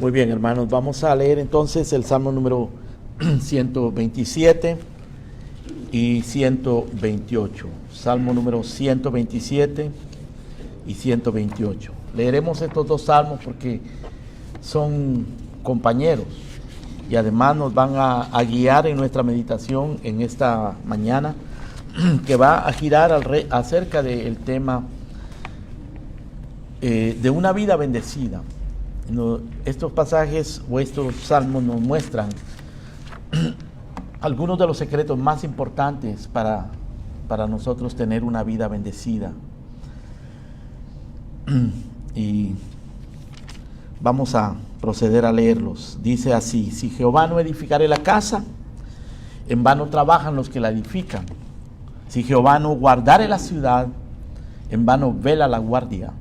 Muy bien, hermanos, vamos a leer entonces el Salmo número 127 y 128. Salmo número 127 y 128. Leeremos estos dos salmos porque son compañeros y además nos van a guiar en nuestra meditación en esta mañana, que va a girar acerca del tema de una vida bendecida. Estos pasajes o estos salmos nos muestran algunos de los secretos más importantes para nosotros tener una vida bendecida. Y vamos a proceder a leerlos. Dice así: si Jehová no edificare la casa, en vano trabajan los que la edifican. Si Jehová no guardare la ciudad, en vano vela la guardia.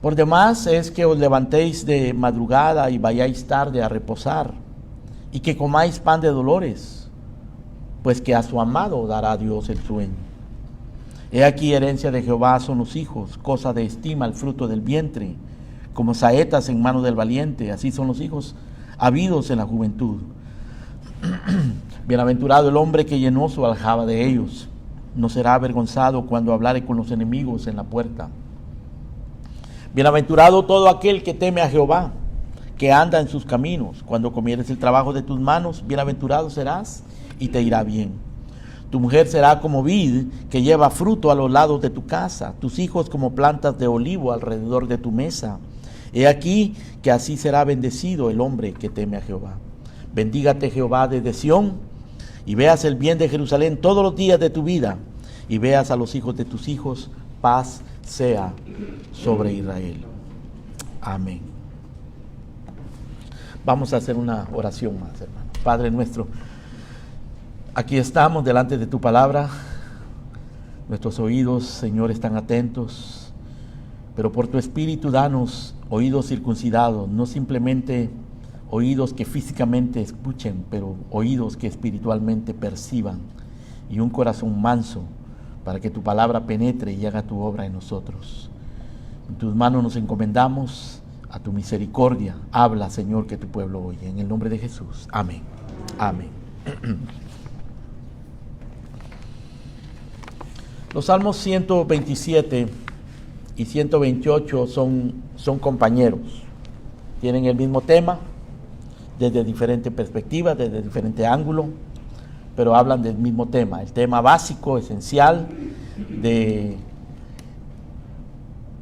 Por demás es que os levantéis de madrugada y vayáis tarde a reposar, y que comáis pan de dolores, pues que a su amado dará Dios el sueño. He aquí herencia de Jehová son los hijos, cosa de estima el fruto del vientre, como saetas en mano del valiente, así son los hijos habidos en la juventud. Bienaventurado el hombre que llenó su aljaba de ellos, no será avergonzado cuando hablare con los enemigos en la puerta. Bienaventurado todo aquel que teme a Jehová, que anda en sus caminos. Cuando comieres el trabajo de tus manos, bienaventurado serás y te irá bien. Tu mujer será como vid que lleva fruto a los lados de tu casa, tus hijos como plantas de olivo alrededor de tu mesa. He aquí que así será bendecido el hombre que teme a Jehová. Bendígate Jehová desde Sión, y veas el bien de Jerusalén todos los días de tu vida, y veas a los hijos de tus hijos. Paz sea sobre Israel. Amén. Vamos a hacer una oración más, hermano. Padre nuestro, aquí estamos delante de tu palabra. Nuestros oídos, Señor, están atentos, pero por tu Espíritu danos oídos circuncidados, no simplemente oídos que físicamente escuchen, pero oídos que espiritualmente perciban, y un corazón manso para que tu palabra penetre y haga tu obra en nosotros. En tus manos nos encomendamos, a tu misericordia. Habla, Señor, que tu pueblo oye. En el nombre de Jesús. Amén. Amén. Los salmos 127 y 128 son compañeros. Tienen el mismo tema, desde diferentes perspectivas, desde diferente ángulo, pero hablan del mismo tema. El tema básico, esencial de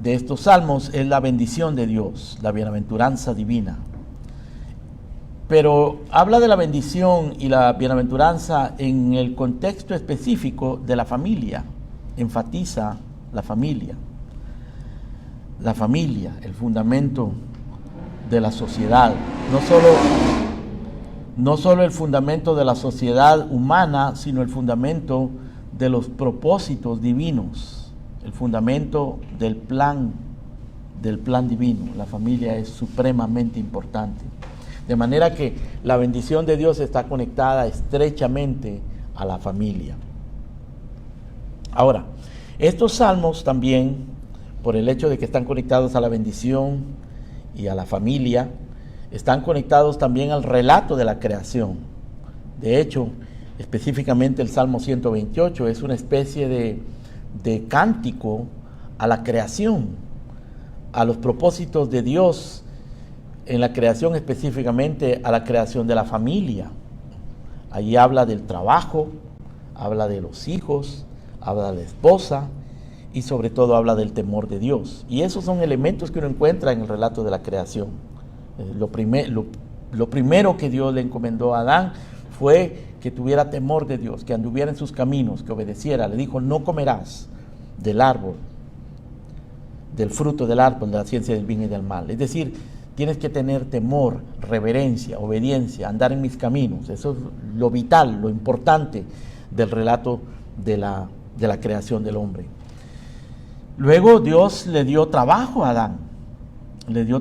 estos salmos es la bendición de Dios, la bienaventuranza divina. Pero habla de la bendición y la bienaventuranza en el contexto específico de la familia. Enfatiza la familia. La familia, el fundamento de la sociedad. No solo el fundamento de la sociedad humana, sino el fundamento de los propósitos divinos, el fundamento del plan divino. La familia es supremamente importante. De manera que la bendición de Dios está conectada estrechamente a la familia. Ahora, estos salmos también, por el hecho de que están conectados a la bendición y a la familia, están conectados también al relato de la creación. De hecho, específicamente el Salmo 128 es una especie de cántico a la creación, a los propósitos de Dios en la creación, específicamente a la creación de la familia. Allí habla del trabajo, habla de los hijos, habla de la esposa y sobre todo habla del temor de Dios. Y esos son elementos que uno encuentra en el relato de la creación. Lo primero que Dios le encomendó a Adán fue que tuviera temor de Dios, que anduviera en sus caminos, que obedeciera. Le dijo: no comerás del árbol, del fruto del árbol de la ciencia del bien y del mal. Es decir, tienes que tener temor, reverencia, obediencia, andar en mis caminos. Eso es lo vital, lo importante del relato de la creación del hombre. Luego Dios le dio trabajo a Adán, le dio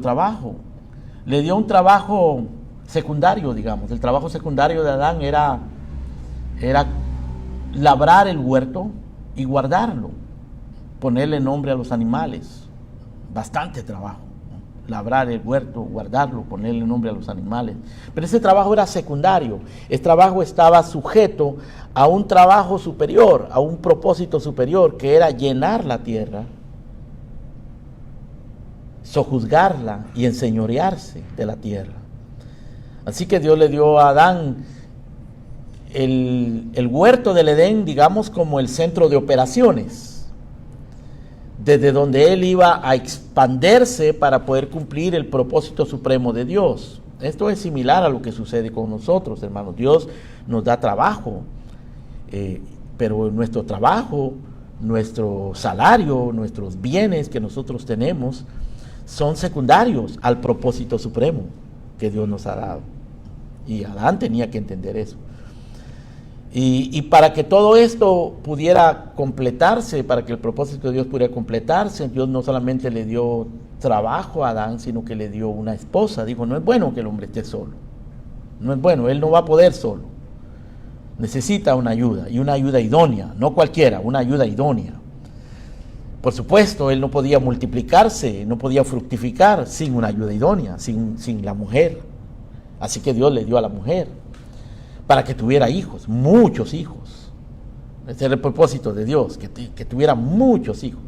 un trabajo secundario, digamos. El trabajo secundario de Adán era labrar el huerto y guardarlo, ponerle nombre a los animales. Bastante trabajo. labrar el huerto, guardarlo, ponerle nombre a los animales. Pero ese trabajo era secundario. Ese trabajo estaba sujeto a un trabajo superior, a un propósito superior, que era llenar la tierra, sojuzgarla y enseñorearse de la tierra. Así que Dios le dio a Adán el huerto del Edén, digamos, como el centro de operaciones, desde donde él iba a expandirse para poder cumplir el propósito supremo de Dios. Esto es similar a lo que sucede con nosotros, hermanos. Dios nos da trabajo, pero nuestro trabajo, nuestro salario, nuestros bienes que nosotros tenemos son secundarios al propósito supremo que Dios nos ha dado. Y Adán tenía que entender eso. Y para que todo esto pudiera completarse, para que el propósito de Dios pudiera completarse, Dios no solamente le dio trabajo a Adán, sino que le dio una esposa. Dijo, no es bueno que el hombre esté solo. No es bueno, él no va a poder solo. Necesita una ayuda, y una ayuda idónea, no cualquiera, una ayuda idónea. Por supuesto, él no podía multiplicarse, no podía fructificar sin una ayuda idónea, sin la mujer. Así que Dios le dio a la mujer para que tuviera hijos, muchos hijos. Ese era el propósito de Dios, que tuviera muchos hijos.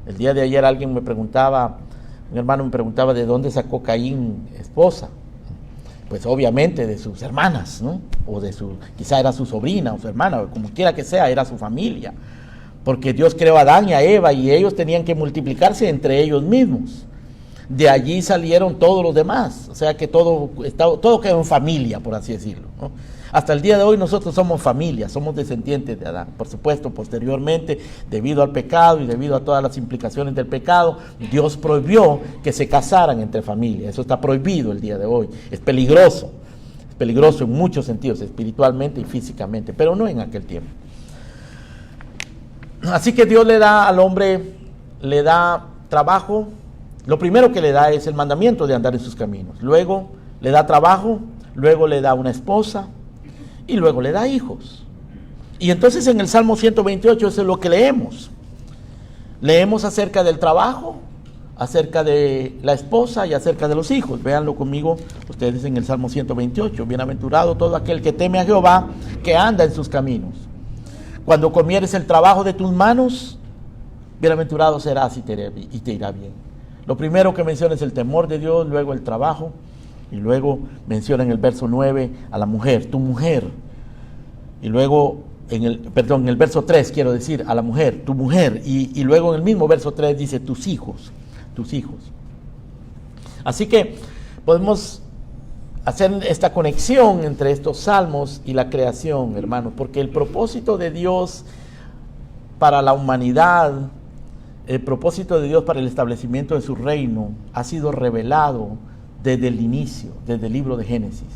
El día de ayer alguien me preguntaba, un hermano me preguntaba de dónde sacó Caín esposa. Pues obviamente de sus hermanas, ¿no? O quizá era su sobrina o su hermana, o como quiera que sea, era su familia. Porque Dios creó a Adán y a Eva y ellos tenían que multiplicarse entre ellos mismos. De allí salieron todos los demás, o sea que todo quedó en familia, por así decirlo, ¿no? Hasta el día de hoy nosotros somos familia, somos descendientes de Adán. Por supuesto, posteriormente, debido al pecado y debido a todas las implicaciones del pecado, Dios prohibió que se casaran entre familias. Eso está prohibido el día de hoy. Es peligroso en muchos sentidos, espiritualmente y físicamente, pero no en aquel tiempo. Así que Dios le da al hombre, le da trabajo. Lo primero que le da es el mandamiento de andar en sus caminos. Luego le da trabajo, luego le da una esposa y luego le da hijos. Y entonces en el Salmo 128 eso es lo que leemos. Leemos acerca del trabajo, acerca de la esposa y acerca de los hijos. Véanlo conmigo ustedes en el Salmo 128. Bienaventurado todo aquel que teme a Jehová, que anda en sus caminos. Cuando comieres el trabajo de tus manos, bienaventurado serás y te irá bien. Lo primero que menciona es el temor de Dios, luego el trabajo, y luego menciona en el verso 9 a la mujer, tu mujer. Y luego, en el verso 3 quiero decir, a la mujer, tu mujer. Y luego en el mismo verso 3 dice, tus hijos. Así que podemos hacer esta conexión entre estos salmos y la creación, hermanos, porque el propósito de Dios para la humanidad, el propósito de Dios para el establecimiento de su reino ha sido revelado desde el inicio, desde el libro de Génesis.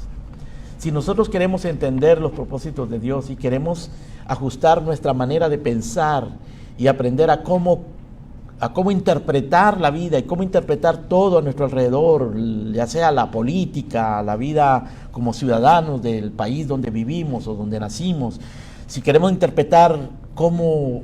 Si nosotros queremos entender los propósitos de Dios y queremos ajustar nuestra manera de pensar y aprender a cómo interpretar la vida y cómo interpretar todo a nuestro alrededor, ya sea la política, la vida como ciudadanos del país donde vivimos o donde nacimos, si queremos interpretar cómo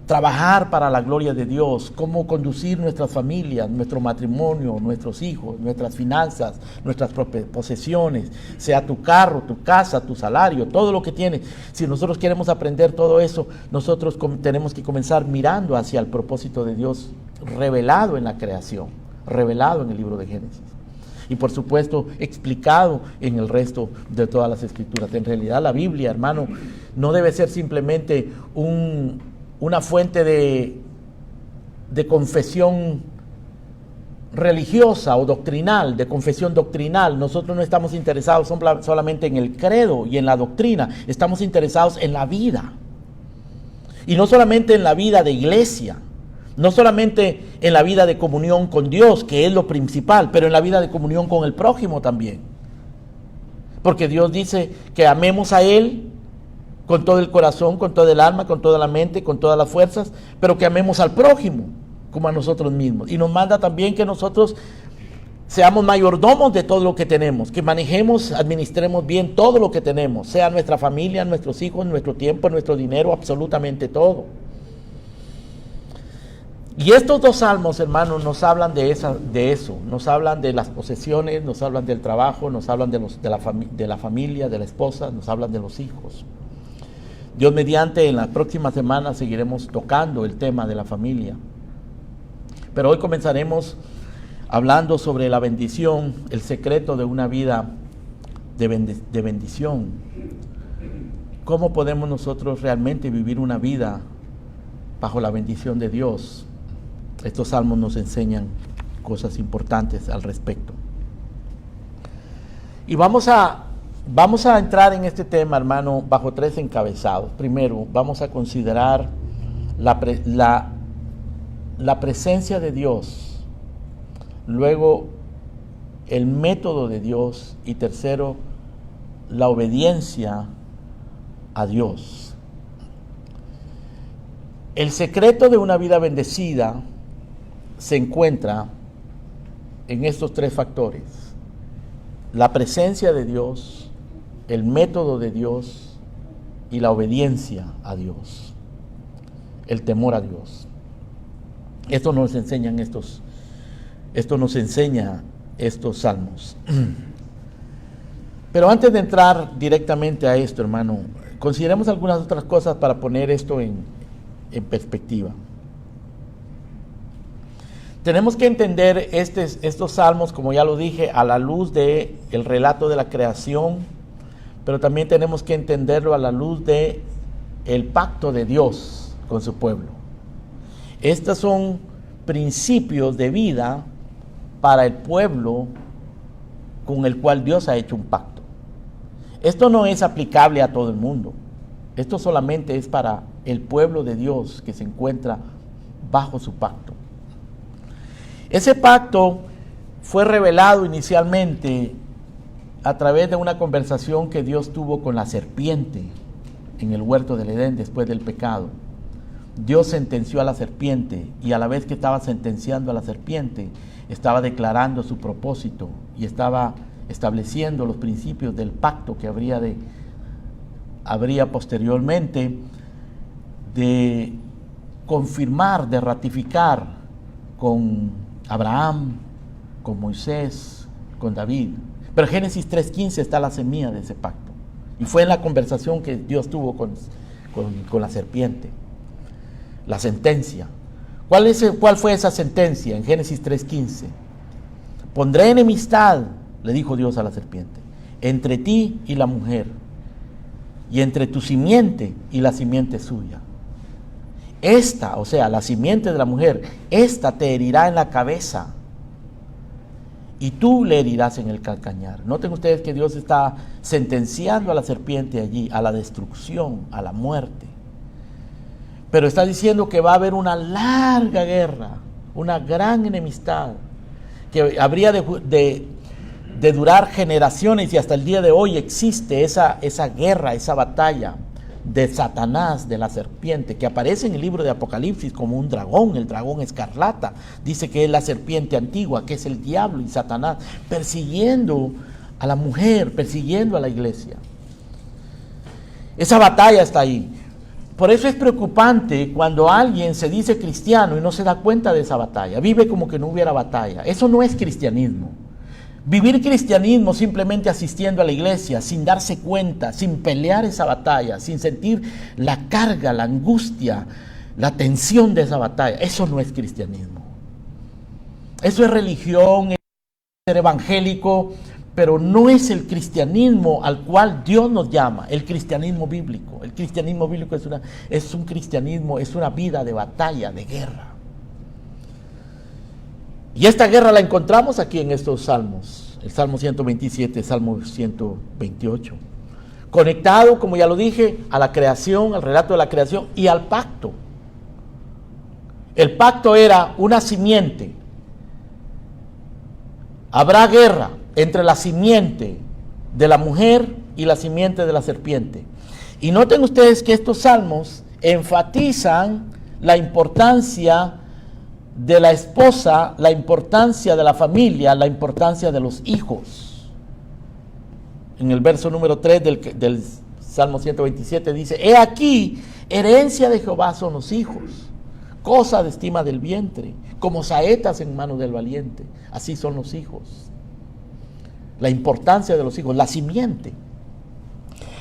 trabajar para la gloria de Dios, cómo conducir nuestras familias, nuestro matrimonio, nuestros hijos, nuestras finanzas, nuestras posesiones, sea tu carro, tu casa, tu salario, todo lo que tienes. Si nosotros queremos aprender todo eso, nosotros tenemos que comenzar mirando hacia el propósito de Dios revelado en la creación, revelado en el libro de Génesis. Y por supuesto explicado en el resto de todas las escrituras. En realidad la Biblia, hermano, no debe ser simplemente una fuente de confesión religiosa o doctrinal, de confesión doctrinal. Nosotros no estamos interesados solamente en el credo y en la doctrina, estamos interesados en la vida. Y no solamente en la vida de iglesia, no solamente en la vida de comunión con Dios, que es lo principal, pero en la vida de comunión con el prójimo también. Porque Dios dice que amemos a Él con todo el corazón, con todo el alma, con toda la mente, con todas las fuerzas, pero que amemos al prójimo como a nosotros mismos. Y nos manda también que nosotros seamos mayordomos de todo lo que tenemos, que manejemos, administremos bien todo lo que tenemos, sea nuestra familia, nuestros hijos, nuestro tiempo, nuestro dinero, absolutamente todo. Y estos dos salmos, hermanos, nos hablan de eso, nos hablan de las posesiones, nos hablan del trabajo, nos hablan de la familia, de la esposa, nos hablan de los hijos. Dios mediante, en la próxima semana seguiremos tocando el tema de la familia. Pero hoy comenzaremos hablando sobre la bendición, el secreto de una vida de bendición. ¿Cómo podemos nosotros realmente vivir una vida bajo la bendición de Dios? Estos salmos nos enseñan cosas importantes al respecto. Y vamos a entrar en este tema, hermano, bajo 3 encabezados. Primero, vamos a considerar la presencia de Dios. Luego, el método de Dios. Y tercero, la obediencia a Dios. El secreto de una vida bendecida se encuentra en estos 3 factores: la presencia de Dios, el método de Dios y la obediencia a Dios, el temor a Dios. Esto nos enseña estos salmos. Pero antes de entrar directamente a esto, hermano, consideremos algunas otras cosas para poner esto en perspectiva. Tenemos que entender estos salmos, como ya lo dije, a la luz del relato de la creación, pero también tenemos que entenderlo a la luz del pacto de Dios con su pueblo. Estos son principios de vida para el pueblo con el cual Dios ha hecho un pacto. Esto no es aplicable a todo el mundo. Esto solamente es para el pueblo de Dios que se encuentra bajo su pacto. Ese pacto fue revelado inicialmente a través de una conversación que Dios tuvo con la serpiente en el huerto del Edén después del pecado. Dios sentenció a la serpiente, y a la vez que estaba sentenciando a la serpiente, estaba declarando su propósito y estaba estableciendo los principios del pacto que habría posteriormente de confirmar, de ratificar con Abraham, con Moisés, con David. Pero en Génesis 3:15 está la semilla de ese pacto. Y fue en la conversación que Dios tuvo con la serpiente. La sentencia. ¿Cuál fue esa sentencia? En Génesis 3:15. Pondré enemistad, le dijo Dios a la serpiente, entre ti y la mujer, y entre tu simiente y la simiente suya. Esta, o sea, la simiente de la mujer, esta te herirá en la cabeza y tú le herirás en el calcañar. Noten ustedes que Dios está sentenciando a la serpiente allí, a la destrucción, a la muerte. Pero está diciendo que va a haber una larga guerra, una gran enemistad, que habría de durar generaciones, y hasta el día de hoy existe esa guerra, esa batalla de Satanás, de la serpiente, que aparece en el libro de Apocalipsis como un dragón, el dragón escarlata. Dice que es la serpiente antigua, que es el diablo y Satanás, persiguiendo a la mujer, persiguiendo a la iglesia. Esa batalla está ahí. Por eso es preocupante cuando alguien se dice cristiano y no se da cuenta de esa batalla, vive como que no hubiera batalla. Eso no es cristianismo. Vivir cristianismo simplemente asistiendo a la iglesia, sin darse cuenta, sin pelear esa batalla, sin sentir la carga, la angustia, la tensión de esa batalla, eso no es cristianismo. Eso es religión, es ser evangélico, pero no es el cristianismo al cual Dios nos llama, el cristianismo bíblico. El cristianismo bíblico es un cristianismo, es una vida de batalla, de guerra. Y esta guerra la encontramos aquí en estos salmos, el Salmo 127, Salmo 128, conectado, como ya lo dije, a la creación, al relato de la creación y al pacto. El pacto era una simiente. Habrá guerra entre la simiente de la mujer y la simiente de la serpiente. Y noten ustedes que estos salmos enfatizan la importancia de la esposa, la importancia de la familia, la importancia de los hijos. En el verso número 3 del Salmo 127 dice: he aquí, herencia de Jehová son los hijos, cosa de estima del vientre, como saetas en mano del valiente. Así son los hijos. La importancia de los hijos, la simiente.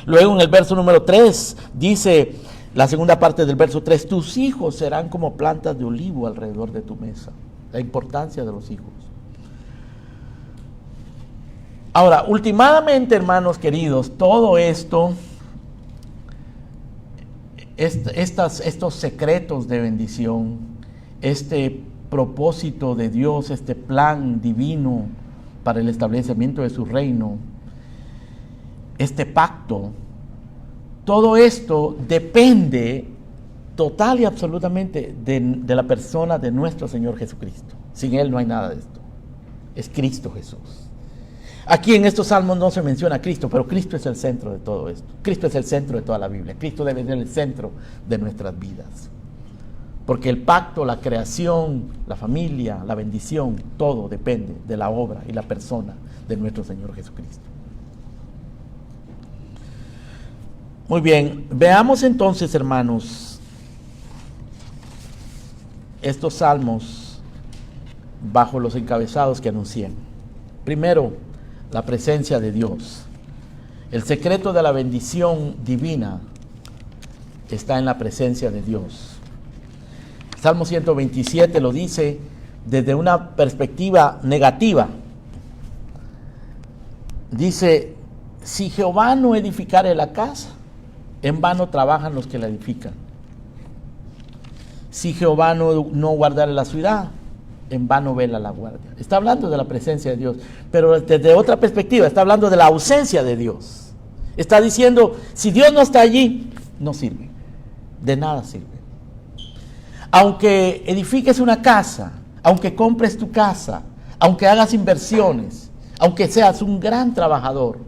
Luego en el verso número 3 dice, la segunda parte del verso 3, tus hijos serán como plantas de olivo alrededor de tu mesa. La importancia de los hijos. Ahora, últimamente, hermanos queridos, todo esto, estos secretos de bendición, este propósito de Dios, este plan divino para el establecimiento de su reino, este pacto, todo esto depende total y absolutamente de la persona de nuestro Señor Jesucristo. Sin Él no hay nada de esto. Es Cristo Jesús. Aquí en estos salmos no se menciona a Cristo, pero Cristo es el centro de todo esto. Cristo es el centro de toda la Biblia. Cristo debe ser el centro de nuestras vidas. Porque el pacto, la creación, la familia, la bendición, todo depende de la obra y la persona de nuestro Señor Jesucristo. Muy bien, veamos entonces, hermanos, estos salmos bajo los encabezados que anuncié. Primero, la presencia de Dios. El secreto de la bendición divina está en la presencia de Dios. Salmo 127 lo dice desde una perspectiva negativa. Dice, si Jehová no edificare la casa, en vano trabajan los que la edifican. Si Jehová no guardare la ciudad, en vano vela la guardia. Está hablando de la presencia de Dios, pero desde otra perspectiva, está hablando de la ausencia de Dios. Está diciendo, si Dios no está allí, no sirve. De nada sirve. Aunque edifiques una casa, aunque compres tu casa, aunque hagas inversiones, aunque seas un gran trabajador,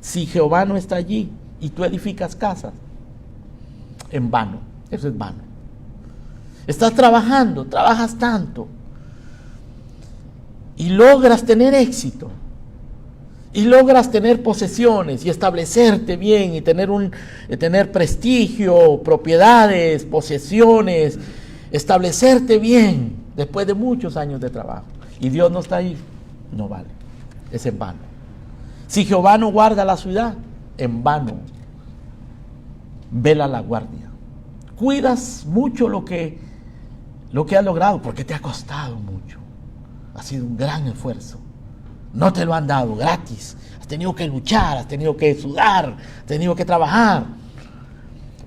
si Jehová no está allí y tú edificas casas, en vano. Eso es vano. Estás trabajando, trabajas tanto y logras tener éxito y logras tener posesiones y establecerte bien y tener prestigio, propiedades, posesiones, establecerte bien después de muchos años de trabajo y Dios no está ahí, no vale, es en vano. Si Jehová no guarda la ciudad, en vano vela la guardia. Cuidas mucho lo que has logrado porque te ha costado mucho. Ha sido un gran esfuerzo. No te lo han dado gratis. Has tenido que luchar, has tenido que sudar, has tenido que trabajar.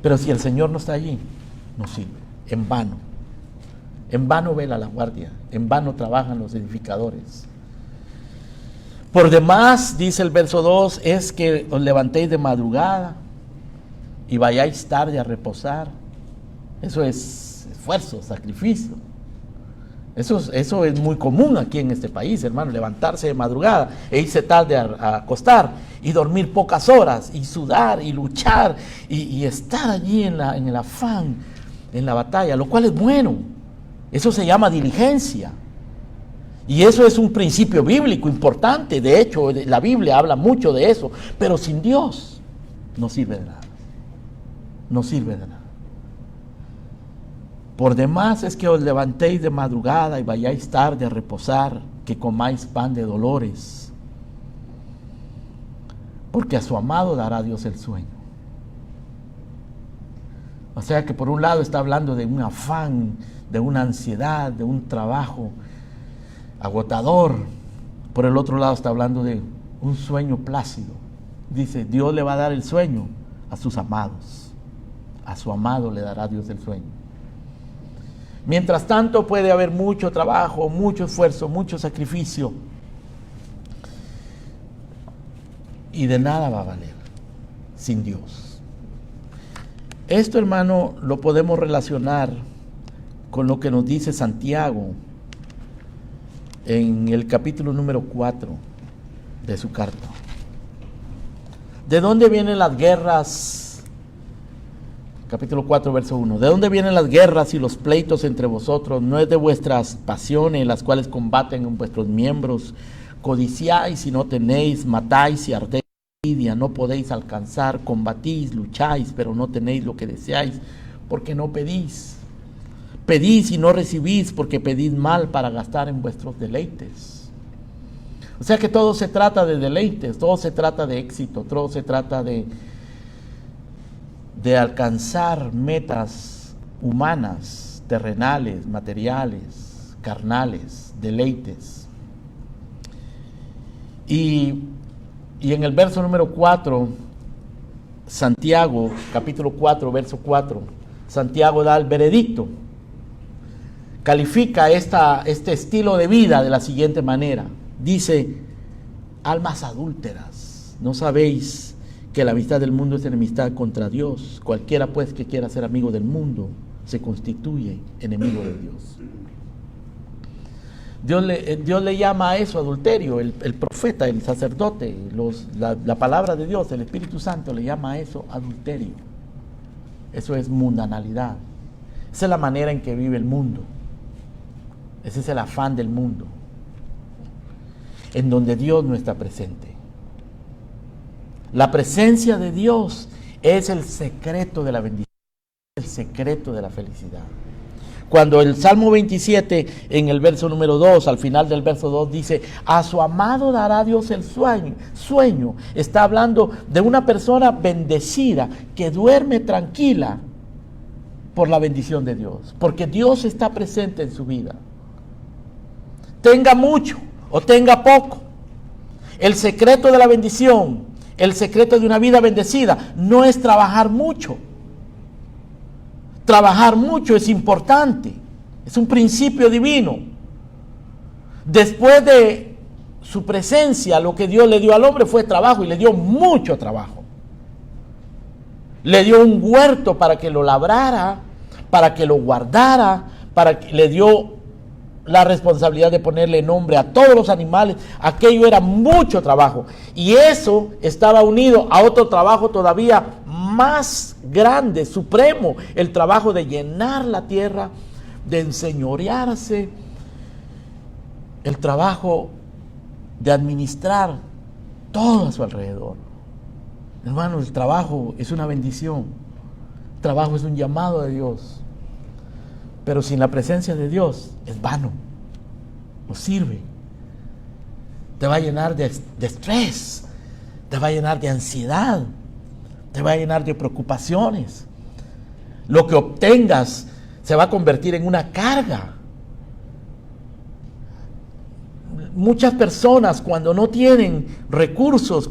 Pero si el Señor no está allí, no sirve. En vano. En vano vela la guardia. En vano trabajan los edificadores. Por demás, dice el verso 2, es que os levantéis de madrugada y vayáis tarde a reposar. Eso es esfuerzo, sacrificio. Eso es muy común aquí en este país, hermano, levantarse de madrugada e irse tarde a acostar y dormir pocas horas y sudar y luchar y estar allí en el afán, en la batalla, lo cual es bueno. Eso se llama diligencia. Y eso es un principio bíblico importante. De hecho, la Biblia habla mucho de eso. Pero sin Dios no sirve de nada. No sirve de nada. Por demás es que os levantéis de madrugada y vayáis tarde a reposar, que comáis pan de dolores. Porque a su amado dará Dios el sueño. O sea que por un lado está hablando de un afán, de una ansiedad, de un trabajo agotador. Por el otro lado está hablando de un sueño plácido. Dice, Dios le va a dar el sueño a sus amados. A su amado le dará Dios el sueño. Mientras tanto puede haber mucho trabajo, mucho esfuerzo, mucho sacrificio. Y de nada va a valer sin Dios. Esto, hermano, lo podemos relacionar con lo que nos dice Santiago en el capítulo número 4 de su carta. ¿De dónde vienen las guerras? Capítulo 4, verso 1. ¿De dónde vienen las guerras y los pleitos entre vosotros? ¿No es de vuestras pasiones las cuales combaten en vuestros miembros? Codiciáis y no tenéis, matáis y ardéis de envidia, no podéis alcanzar, combatís, lucháis, pero no tenéis lo que deseáis, porque no pedís. Pedís y no recibís porque pedís mal para gastar en vuestros deleites. O sea que todo se trata de deleites, todo se trata de éxito, todo se trata de alcanzar metas humanas, terrenales, materiales, carnales, deleites. Y en el verso número 4, Santiago, capítulo 4, verso 4, Santiago da el veredicto. Califica este estilo de vida de la siguiente manera. Dice: almas adúlteras, ¿no sabéis que la amistad del mundo es enemistad contra Dios? Cualquiera pues que quiera ser amigo del mundo se constituye enemigo de Dios. Dios le llama a eso adulterio. El profeta, el sacerdote, la palabra de Dios, el Espíritu Santo le llama a eso adulterio. Eso es mundanalidad. Esa es la manera en que vive el mundo. Ese es el afán del mundo, en donde Dios no está presente. La presencia de Dios es el secreto de la bendición, el secreto de la felicidad. Cuando el Salmo 27, en el verso número 2, al final del verso 2, dice: a su amado dará Dios el sueño. Está hablando de una persona bendecida que duerme tranquila por la bendición de Dios, porque Dios está presente en su vida. Tenga mucho o tenga poco, el secreto de la bendición, el secreto de una vida bendecida, no es trabajar mucho. Trabajar mucho es importante, es un principio divino. Después de su presencia, lo que Dios le dio al hombre fue trabajo, y le dio mucho trabajo. Le dio un huerto para que lo labrara, para que lo guardara, le dio la responsabilidad de ponerle nombre a todos los animales. Aquello era mucho trabajo, y eso estaba unido a otro trabajo todavía más grande, supremo, el trabajo de llenar la tierra, de enseñorearse, el trabajo de administrar todo a su alrededor. Hermano, el trabajo es una bendición, el trabajo es un llamado de Dios, pero sin la presencia de Dios es vano, no sirve. Te va a llenar de estrés, te va a llenar de ansiedad, te va a llenar de preocupaciones. Lo que obtengas se va a convertir en una carga. Muchas personas, cuando no tienen recursos,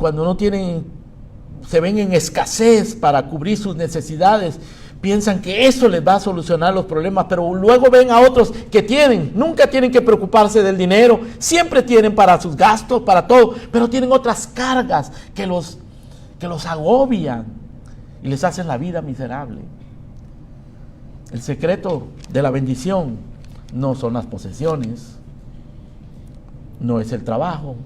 se ven en escasez para cubrir sus necesidades, piensan que eso les va a solucionar los problemas, pero luego ven a otros que nunca tienen que preocuparse del dinero, siempre tienen para sus gastos, para todo, pero tienen otras cargas que los agobian y les hacen la vida miserable. El secreto de la bendición no son las posesiones, no es el trabajo,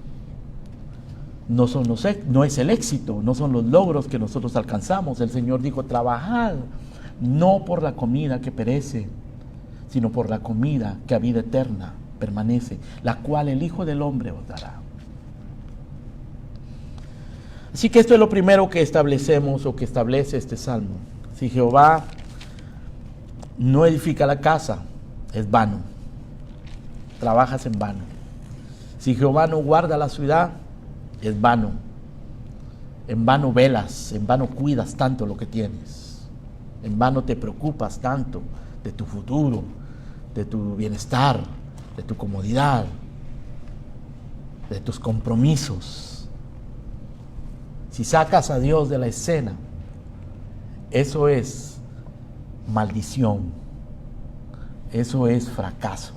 no es el éxito, no son los logros que nosotros alcanzamos. El Señor dijo: trabajad no por la comida que perece, sino por la comida que a vida eterna permanece, la cual el Hijo del Hombre os dará. Así que esto es lo primero que establecemos, o que establece este salmo. Si Jehová no edifica la casa, es vano, trabajas en vano. Si Jehová no guarda la ciudad, es vano, en vano velas, en vano cuidas tanto lo que tienes, en vano te preocupas tanto de tu futuro, de tu bienestar, de tu comodidad, de tus compromisos. Si sacas a Dios de la escena, eso es maldición, eso es fracaso,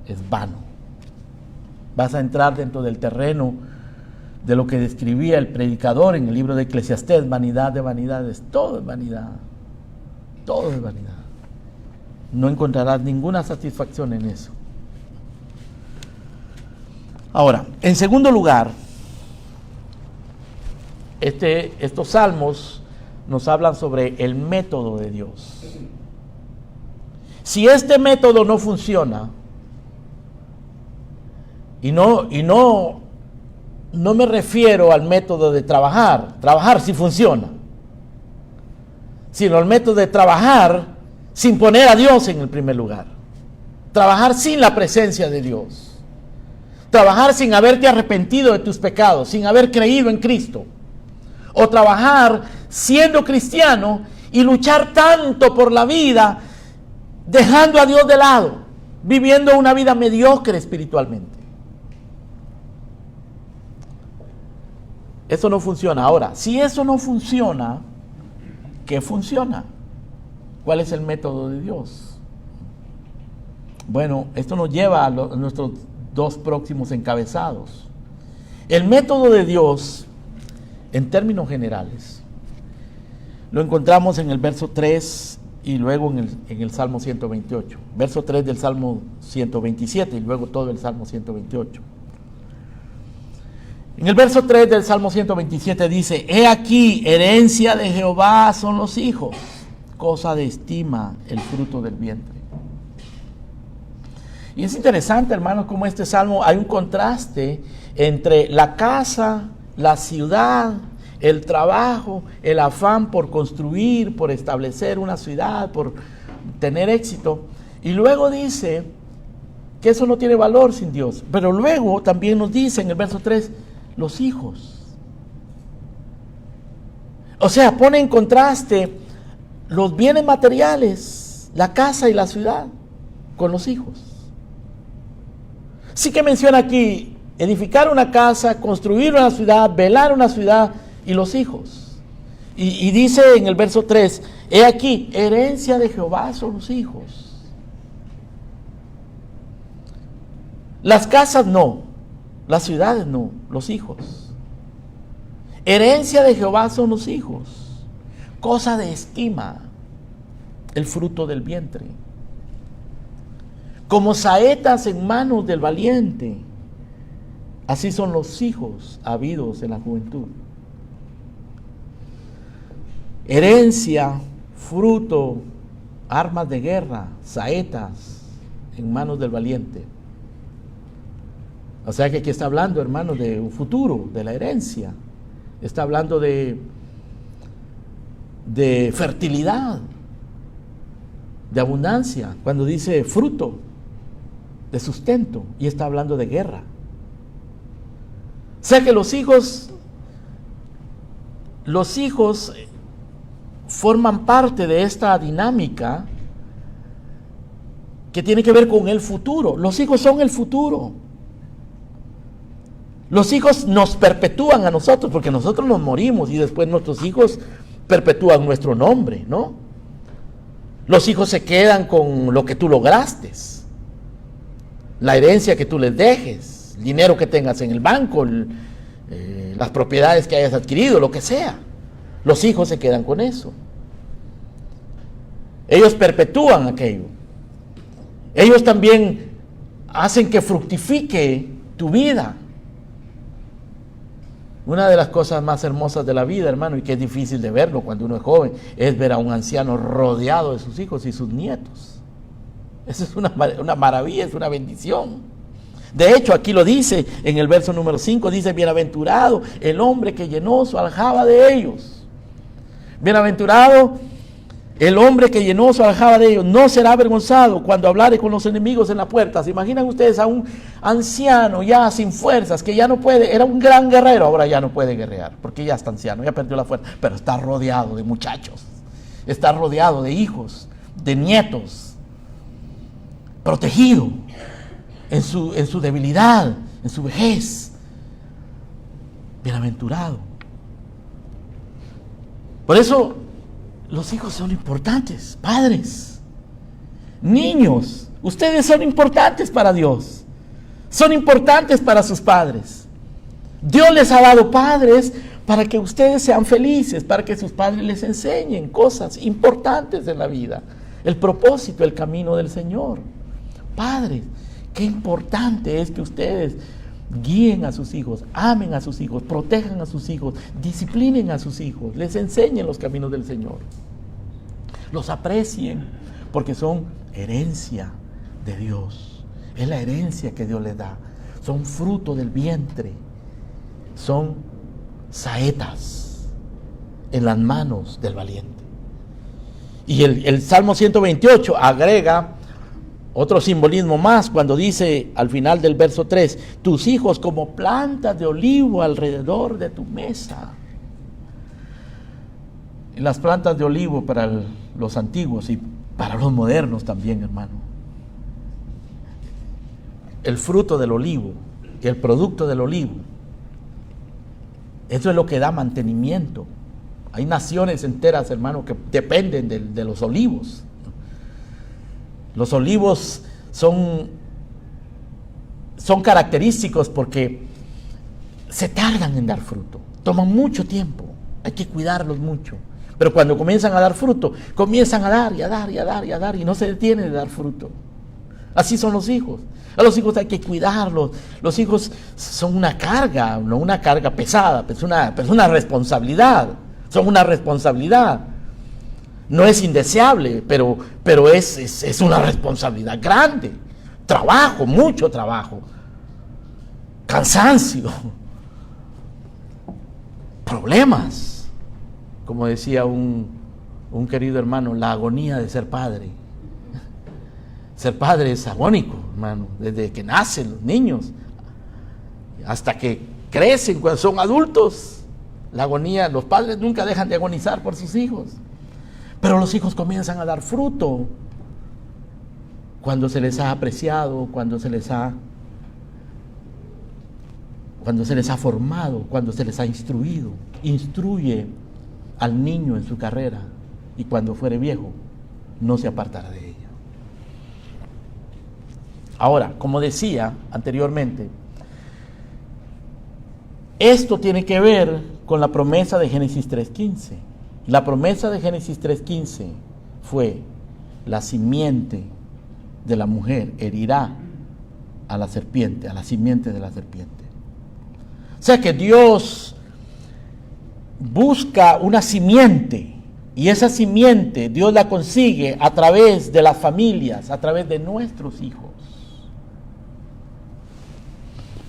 es vano. Vas a entrar dentro del terreno de lo que describía el predicador en el libro de Eclesiastés: vanidad de vanidades, todo es vanidad, todo es vanidad. No encontrarás ninguna satisfacción en eso. Ahora, en segundo lugar, estos salmos nos hablan sobre el método de Dios. Si este método no funciona, y no me refiero al método de trabajar sí funciona, sino al método de trabajar sin poner a Dios en el primer lugar. Trabajar sin la presencia de Dios. Trabajar sin haberte arrepentido de tus pecados, sin haber creído en Cristo. O trabajar siendo cristiano y luchar tanto por la vida, dejando a Dios de lado, viviendo una vida mediocre espiritualmente. Eso no funciona. Ahora, si eso no funciona, ¿qué funciona? ¿Cuál es el método de Dios? Bueno, esto nos lleva a nuestros dos próximos encabezados. El método de Dios, en términos generales, lo encontramos en el verso 3 y luego en el Salmo 128. Verso 3 del Salmo 127 y luego todo el Salmo 128. En el verso 3 del Salmo 127 dice: He aquí, herencia de Jehová son los hijos, cosa de estima el fruto del vientre. Y es interesante, hermanos, como este salmo hay un contraste entre la casa, la ciudad, el trabajo, el afán por construir, por establecer una ciudad, por tener éxito. Y luego dice que eso no tiene valor sin Dios. Pero luego también nos dice en el verso 3, los hijos. O sea, pone en contraste los bienes materiales, la casa y la ciudad, con los hijos. Sí que menciona aquí edificar una casa, construir una ciudad, velar una ciudad y los hijos. Y dice en el verso 3, he aquí, herencia de Jehová son los hijos. Las casas no, las ciudades no, los hijos. Herencia de Jehová son los hijos, cosa de estima, el fruto del vientre. Como saetas en manos del valiente, así son los hijos habidos en la juventud. Herencia, fruto, armas de guerra, saetas en manos del valiente. O sea que aquí está hablando, hermanos, de un futuro, de la herencia. Está hablando de fertilidad, de abundancia. Cuando dice fruto, de sustento, y está hablando de guerra. O sea que los hijos forman parte de esta dinámica que tiene que ver con el futuro. Los hijos son el futuro. Los hijos nos perpetúan a nosotros, porque nosotros nos morimos y después nuestros hijos perpetúan nuestro nombre, ¿no? Los hijos se quedan con lo que tú lograste, la herencia que tú les dejes, el dinero que tengas en el banco, las propiedades que hayas adquirido, lo que sea. Los hijos se quedan con eso. Ellos perpetúan aquello. Ellos también hacen que fructifique tu vida. Una de las cosas más hermosas de la vida, hermano, y que es difícil de verlo cuando uno es joven, es ver a un anciano rodeado de sus hijos y sus nietos. Eso es una maravilla, es una bendición. De hecho, aquí lo dice en el verso número 5, dice: bienaventurado el hombre que llenó su aljaba de ellos. Bienaventurado el hombre que llenó su aljaba de ellos, no será avergonzado cuando hablare con los enemigos en la puerta. ¿Se imaginan ustedes a un anciano ya sin fuerzas, que ya no puede, era un gran guerrero, ahora ya no puede guerrear, porque ya está anciano, ya perdió la fuerza, pero está rodeado de muchachos, está rodeado de hijos, de nietos, protegido en su debilidad, en su vejez? Bienaventurado. Por eso los hijos son importantes. Padres, niños, ustedes son importantes para Dios, son importantes para sus padres. Dios les ha dado padres para que ustedes sean felices, para que sus padres les enseñen cosas importantes de la vida, el propósito, el camino del Señor. Padres, qué importante es que ustedes guíen a sus hijos, amen a sus hijos, protejan a sus hijos, disciplinen a sus hijos, les enseñen los caminos del Señor, los aprecien, porque son herencia de Dios, es la herencia que Dios les da, son fruto del vientre, son saetas en las manos del valiente. Y el Salmo 128 agrega otro simbolismo más cuando dice al final del verso 3, tus hijos como plantas de olivo alrededor de tu mesa. Y las plantas de olivo para los antiguos y para los modernos también, hermano. El fruto del olivo y el producto del olivo. Eso es lo que da mantenimiento. Hay naciones enteras, hermano, que dependen de los olivos. Los olivos son característicos porque se tardan en dar fruto. Toman mucho tiempo. Hay que cuidarlos mucho. Pero cuando comienzan a dar fruto, comienzan a dar y a dar y a dar y a dar y no se detiene de dar fruto. Así son los hijos. A los hijos hay que cuidarlos. Los hijos son una carga, no una carga pesada, pero es una responsabilidad. Son una responsabilidad. No es indeseable, pero es una responsabilidad grande. Trabajo, mucho trabajo. Cansancio. Problemas. Como decía un querido hermano, la agonía de ser padre. Ser padre es agónico, hermano, desde que nacen los niños hasta que crecen, cuando son adultos. La agonía, los padres nunca dejan de agonizar por sus hijos. Pero los hijos comienzan a dar fruto cuando se les ha apreciado, cuando se les ha formado, cuando se les ha instruido. Instruye al niño en su carrera y cuando fuere viejo no se apartará de ella. Ahora, como decía anteriormente, esto tiene que ver con la promesa de Génesis 3:15. La promesa de Génesis 3:15 fue: la simiente de la mujer herirá a la serpiente, a la simiente de la serpiente. O sea que Dios busca una simiente, y esa simiente Dios la consigue a través de las familias, a través de nuestros hijos.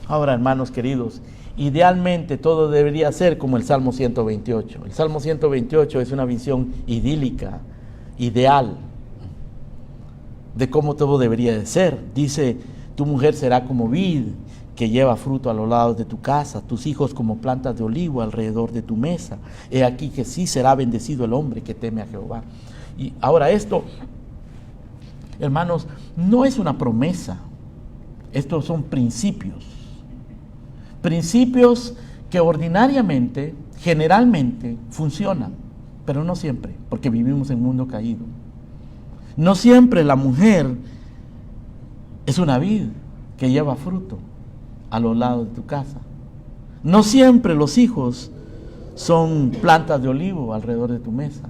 Ahora, hermanos queridos, idealmente todo debería ser como el Salmo 128. El Salmo 128 es una visión idílica, ideal, de cómo todo debería de ser. Dice, tu mujer será como vid que lleva fruto a los lados de tu casa, tus hijos como plantas de olivo alrededor de tu mesa. He aquí que sí será bendecido el hombre que teme a Jehová. Y ahora esto, hermanos, no es una promesa. Estos son principios. Principios que ordinariamente, generalmente, funcionan, pero no siempre, porque vivimos en un mundo caído. No siempre la mujer es una vid que lleva fruto a los lados de tu casa. No siempre los hijos son plantas de olivo alrededor de tu mesa.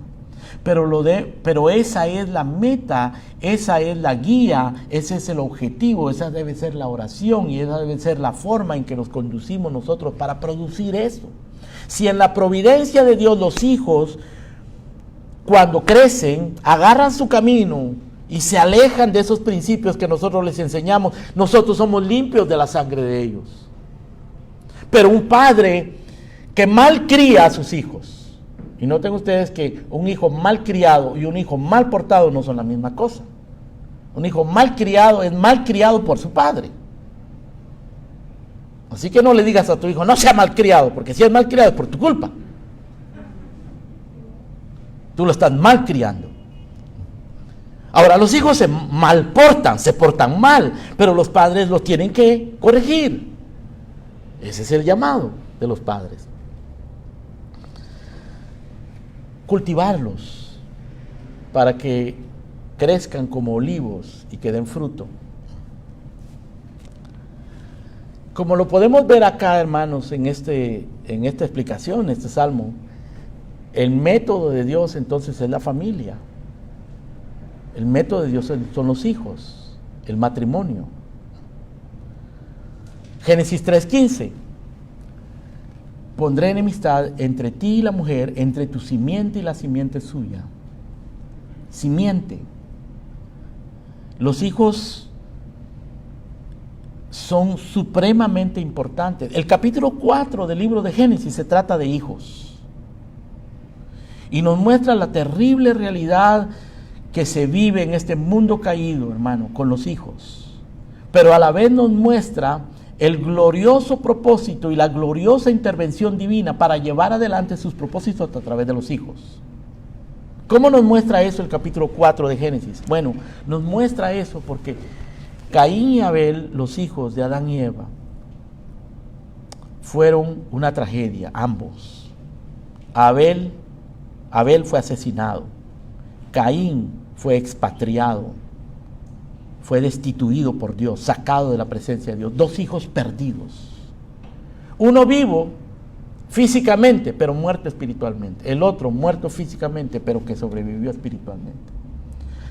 Pero esa es la meta, esa es la guía, ese es el objetivo, esa debe ser la oración y esa debe ser la forma en que nos conducimos nosotros para producir eso. Si en la providencia de Dios los hijos, cuando crecen, agarran su camino y se alejan de esos principios que nosotros les enseñamos, nosotros somos limpios de la sangre de ellos. Pero un padre que mal cría a sus hijos, y noten ustedes que un hijo mal criado y un hijo mal portado no son la misma cosa. Un hijo mal criado es mal criado por su padre. Así que no le digas a tu hijo, no sea mal criado, porque si es mal criado es por tu culpa. Tú lo estás mal criando. Ahora, los hijos se malportan, se portan mal, pero los padres los tienen que corregir. Ese es el llamado de los padres. Cultivarlos para que crezcan como olivos y que den fruto. Como lo podemos ver acá, hermanos, en esta explicación, este salmo, el método de Dios entonces es la familia. El método de Dios son los hijos, el matrimonio. Génesis 3:15. Pondré enemistad entre ti y la mujer, entre tu simiente y la simiente suya. Simiente. Los hijos son supremamente importantes. El capítulo 4 del libro de Génesis se trata de hijos. Y nos muestra la terrible realidad que se vive en este mundo caído, hermano, con los hijos. Pero a la vez nos muestra el glorioso propósito y la gloriosa intervención divina para llevar adelante sus propósitos a través de los hijos. ¿Cómo nos muestra eso el capítulo 4 de Génesis? Bueno, nos muestra eso porque Caín y Abel, los hijos de Adán y Eva, fueron una tragedia, ambos. Abel fue asesinado, Caín fue expatriado, fue destituido por Dios, sacado de la presencia de Dios. 2 hijos perdidos. Uno vivo físicamente, pero muerto espiritualmente. El otro muerto físicamente, pero que sobrevivió espiritualmente.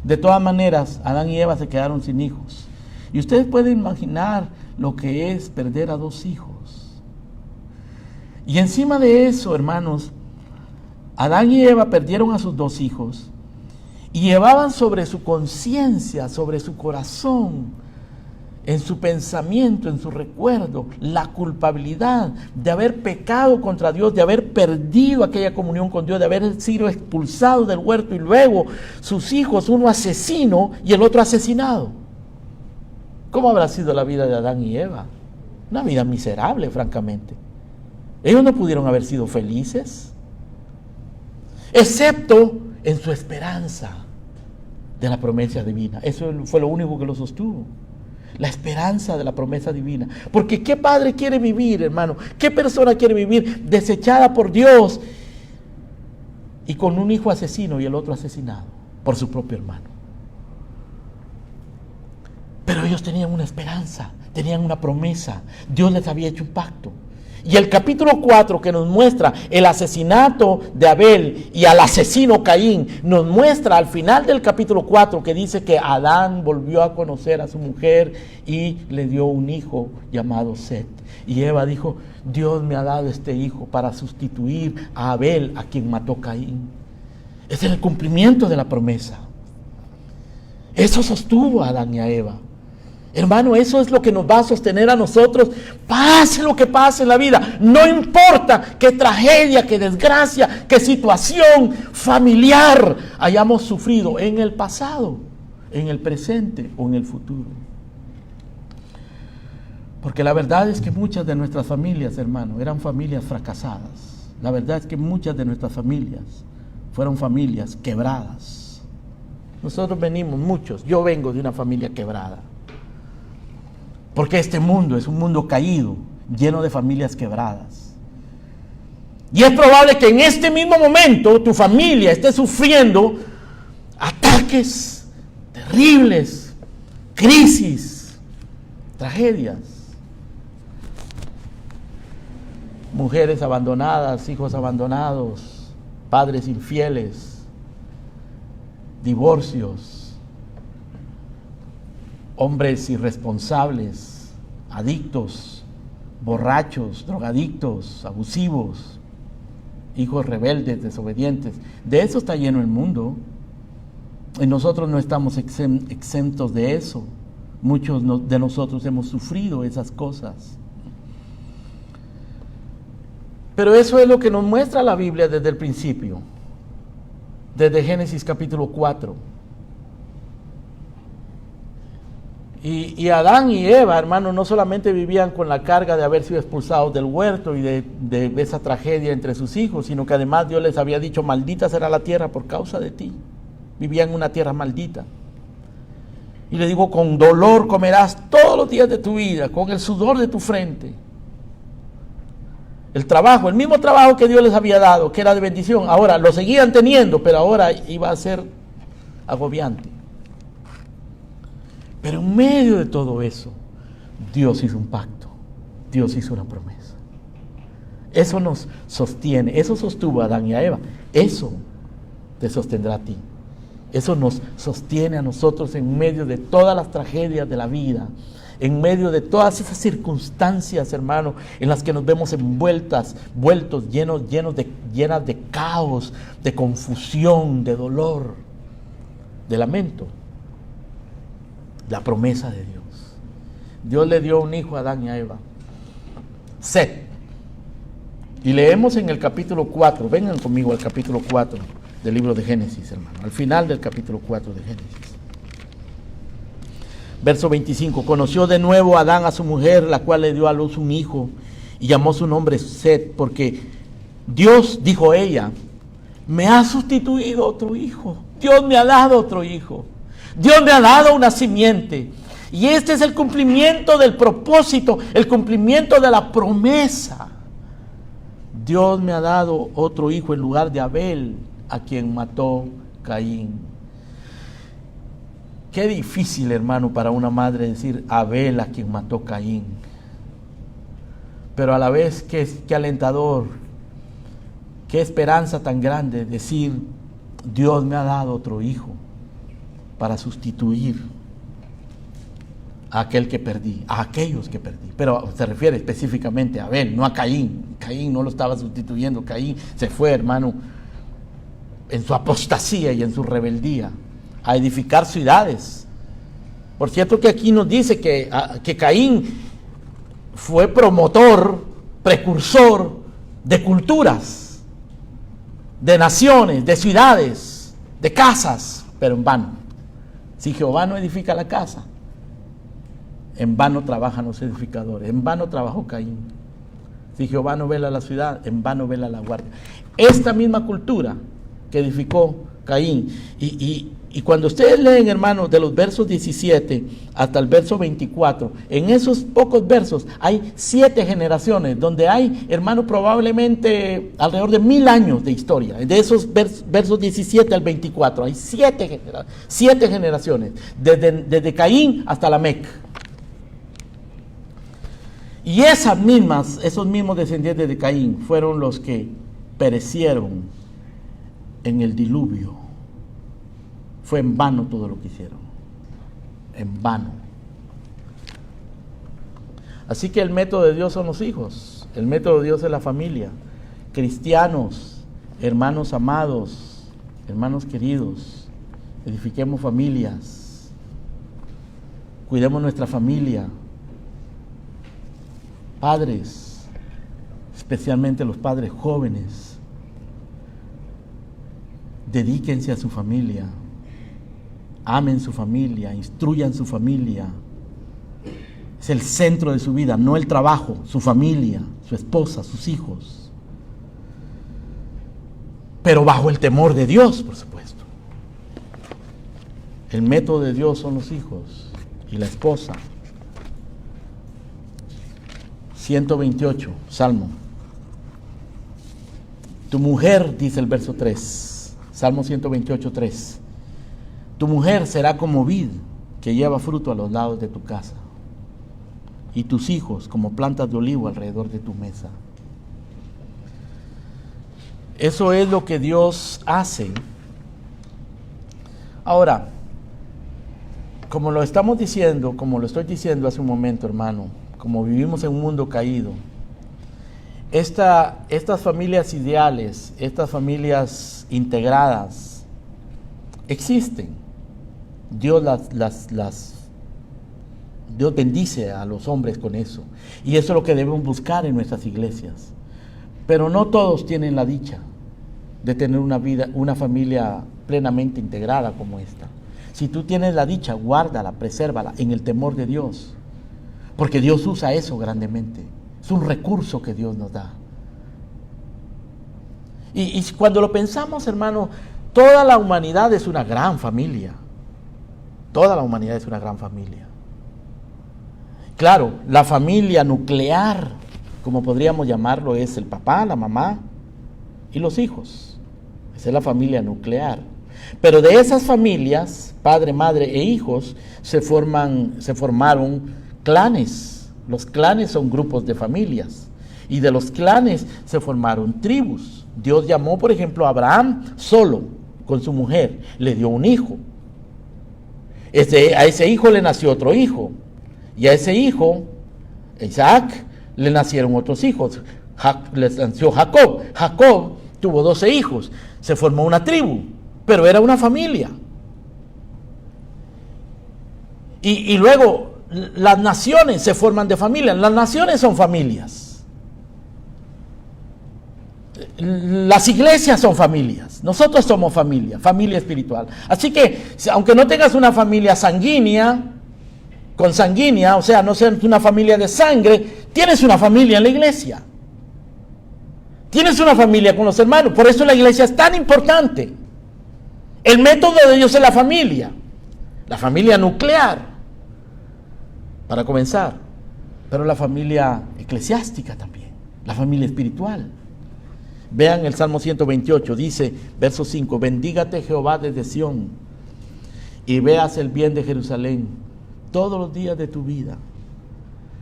De todas maneras, Adán y Eva se quedaron sin hijos. Y ustedes pueden imaginar lo que es perder a 2 hijos. Y encima de eso, hermanos, Adán y Eva perdieron a sus 2 hijos y llevaban sobre su conciencia, sobre su corazón, en su pensamiento, en su recuerdo, la culpabilidad de haber pecado contra Dios, de haber perdido aquella comunión con Dios, de haber sido expulsados del huerto y luego sus hijos, uno asesino y el otro asesinado. ¿Cómo habrá sido la vida de Adán y Eva? Una vida miserable, francamente. Ellos no pudieron haber sido felices, excepto en su esperanza de la promesa divina. Eso fue lo único que lo sostuvo. La esperanza de la promesa divina. Porque ¿qué padre quiere vivir, hermano? ¿Qué persona quiere vivir desechada por Dios y con un hijo asesino y el otro asesinado por su propio hermano? Pero ellos tenían una esperanza, tenían una promesa. Dios les había hecho un pacto. Y el capítulo 4 que nos muestra el asesinato de Abel y al asesino Caín, nos muestra al final del capítulo 4 que dice que Adán volvió a conocer a su mujer y le dio un hijo llamado Set. Y Eva dijo, Dios me ha dado este hijo para sustituir a Abel, a quien mató Caín. Ese es el cumplimiento de la promesa. Eso sostuvo a Adán y a Eva. Hermano, eso es lo que nos va a sostener a nosotros, pase lo que pase en la vida. No importa qué tragedia, qué desgracia, qué situación familiar hayamos sufrido en el pasado, en el presente o en el futuro. Porque la verdad es que muchas de nuestras familias, hermano, eran familias fracasadas. La verdad es que muchas de nuestras familias fueron familias quebradas. Nosotros venimos, muchos, yo vengo de una familia quebrada. Porque este mundo es un mundo caído, lleno de familias quebradas. Y es probable que en este mismo momento tu familia esté sufriendo ataques terribles, crisis, tragedias. Mujeres abandonadas, hijos abandonados, padres infieles, divorcios. Hombres irresponsables, adictos, borrachos, drogadictos, abusivos, hijos rebeldes, desobedientes. De eso está lleno el mundo. Y nosotros no estamos exentos de eso. Muchos de nosotros hemos sufrido esas cosas. Pero eso es lo que nos muestra la Biblia desde el principio. Desde Génesis capítulo 4. Y Adán y Eva, hermano, no solamente vivían con la carga de haber sido expulsados del huerto y de esa tragedia entre sus hijos, sino que además Dios les había dicho, maldita será la tierra por causa de ti. Vivían en una tierra maldita. Y le digo, con dolor comerás todos los días de tu vida, con el sudor de tu frente. El trabajo, el mismo trabajo que Dios les había dado, que era de bendición, ahora lo seguían teniendo, pero ahora iba a ser agobiante. Pero en medio de todo eso, Dios hizo un pacto, Dios hizo una promesa. Eso nos sostiene, eso sostuvo a Adán y a Eva, eso te sostendrá a ti. Eso nos sostiene a nosotros en medio de todas las tragedias de la vida, en medio de todas esas circunstancias, hermano, en las que nos vemos envueltos, llenas de caos, de confusión, de dolor, de lamento. La promesa de Dios. Dios le dio un hijo a Adán y a Eva, Set. Y leemos en el capítulo 4, vengan conmigo al capítulo 4 del libro de Génesis, hermano, al final del capítulo 4 de Génesis. Verso 25, conoció de nuevo Adán a su mujer, la cual le dio a luz un hijo, y llamó su nombre Set, porque Dios, dijo ella, me ha sustituido otro hijo. Dios me ha dado otro hijo. Dios me ha dado una simiente. Y este es el cumplimiento del propósito, el cumplimiento de la promesa. Dios me ha dado otro hijo en lugar de Abel, a quien mató Caín. Qué difícil, hermano, para una madre decir Abel, a quien mató Caín. Pero a la vez, qué alentador, qué esperanza tan grande decir, Dios me ha dado otro hijo para sustituir a aquel que perdí, a aquellos que perdí. Pero se refiere específicamente a Abel, no a Caín. Caín no lo estaba sustituyendo. Caín se fue, hermano, en su apostasía y en su rebeldía, a edificar ciudades. Por cierto que aquí nos dice que Caín fue promotor, precursor de culturas, de naciones, de ciudades, de casas, pero en vano. Si Jehová no edifica la casa, en vano trabajan los edificadores, en vano trabajó Caín. Si Jehová no vela la ciudad, en vano vela la guardia. Esta misma cultura que edificó Caín, y cuando ustedes leen, hermanos, de los versos 17 hasta el verso 24, en esos pocos versos hay 7 generaciones, donde hay, hermanos, probablemente alrededor de 1000 años de historia. De esos versos 17 al 24 hay 7 generaciones, desde Caín hasta Lamec. Y esos mismos descendientes de Caín fueron los que perecieron en el diluvio. Fue en vano todo lo que hicieron, en vano. Así que el método de Dios son los hijos, el método de Dios es la familia. Cristianos, hermanos amados, hermanos queridos, edifiquemos familias, cuidemos nuestra familia. Padres, especialmente los padres jóvenes, dedíquense a su familia, amen su familia, instruyan su familia. Es el centro de su vida, no el trabajo, su familia, su esposa, sus hijos. Pero bajo el temor de Dios, por supuesto. El método de Dios son los hijos y la esposa. 128, Salmo. Tu mujer, dice el verso 3, Salmo 128, 3. Tu mujer será como vid que lleva fruto a los lados de tu casa, y tus hijos como plantas de olivo alrededor de tu mesa. Eso es lo que Dios hace. Ahora, como lo estamos diciendo, como lo estoy diciendo hace un momento, hermano, como vivimos en un mundo caído, estas familias ideales, estas familias integradas, existen. Dios Dios bendice a los hombres con eso. Y eso es lo que debemos buscar en nuestras iglesias. Pero no todos tienen la dicha de tener una familia plenamente integrada como esta. Si tú tienes la dicha, guárdala, presérvala en el temor de Dios. Porque Dios usa eso grandemente. Es un recurso que Dios nos da. Y cuando lo pensamos, hermano, toda la humanidad es una gran familia. Toda la humanidad es una gran familia. Claro, la familia nuclear, como podríamos llamarlo, es el papá, la mamá y los hijos. Esa es la familia nuclear. Pero de esas familias, padre, madre e hijos, se formaron clanes. Los clanes son grupos de familias. Y de los clanes se formaron tribus. Dios llamó, por ejemplo, a Abraham solo, con su mujer. Le dio un hijo. A ese hijo le nació otro hijo. Y a ese hijo, Isaac, le nacieron otros hijos. Les nació Jacob. Jacob tuvo 12 hijos. Se formó una tribu, pero era una familia. Y luego las naciones se forman de familias. Las naciones son familias. las iglesias son familias. Nosotros somos familia, familia espiritual. Así que, aunque no tengas una familia sanguínea, consanguínea, o sea, no seas una familia de sangre, tienes una familia en la iglesia. Tienes una familia con los hermanos. Por eso la iglesia es tan importante. El método de Dios es la familia nuclear, para comenzar, pero la familia eclesiástica también, la familia espiritual. Vean el Salmo 128, dice, verso 5, bendígate Jehová desde Sión y veas el bien de Jerusalén todos los días de tu vida.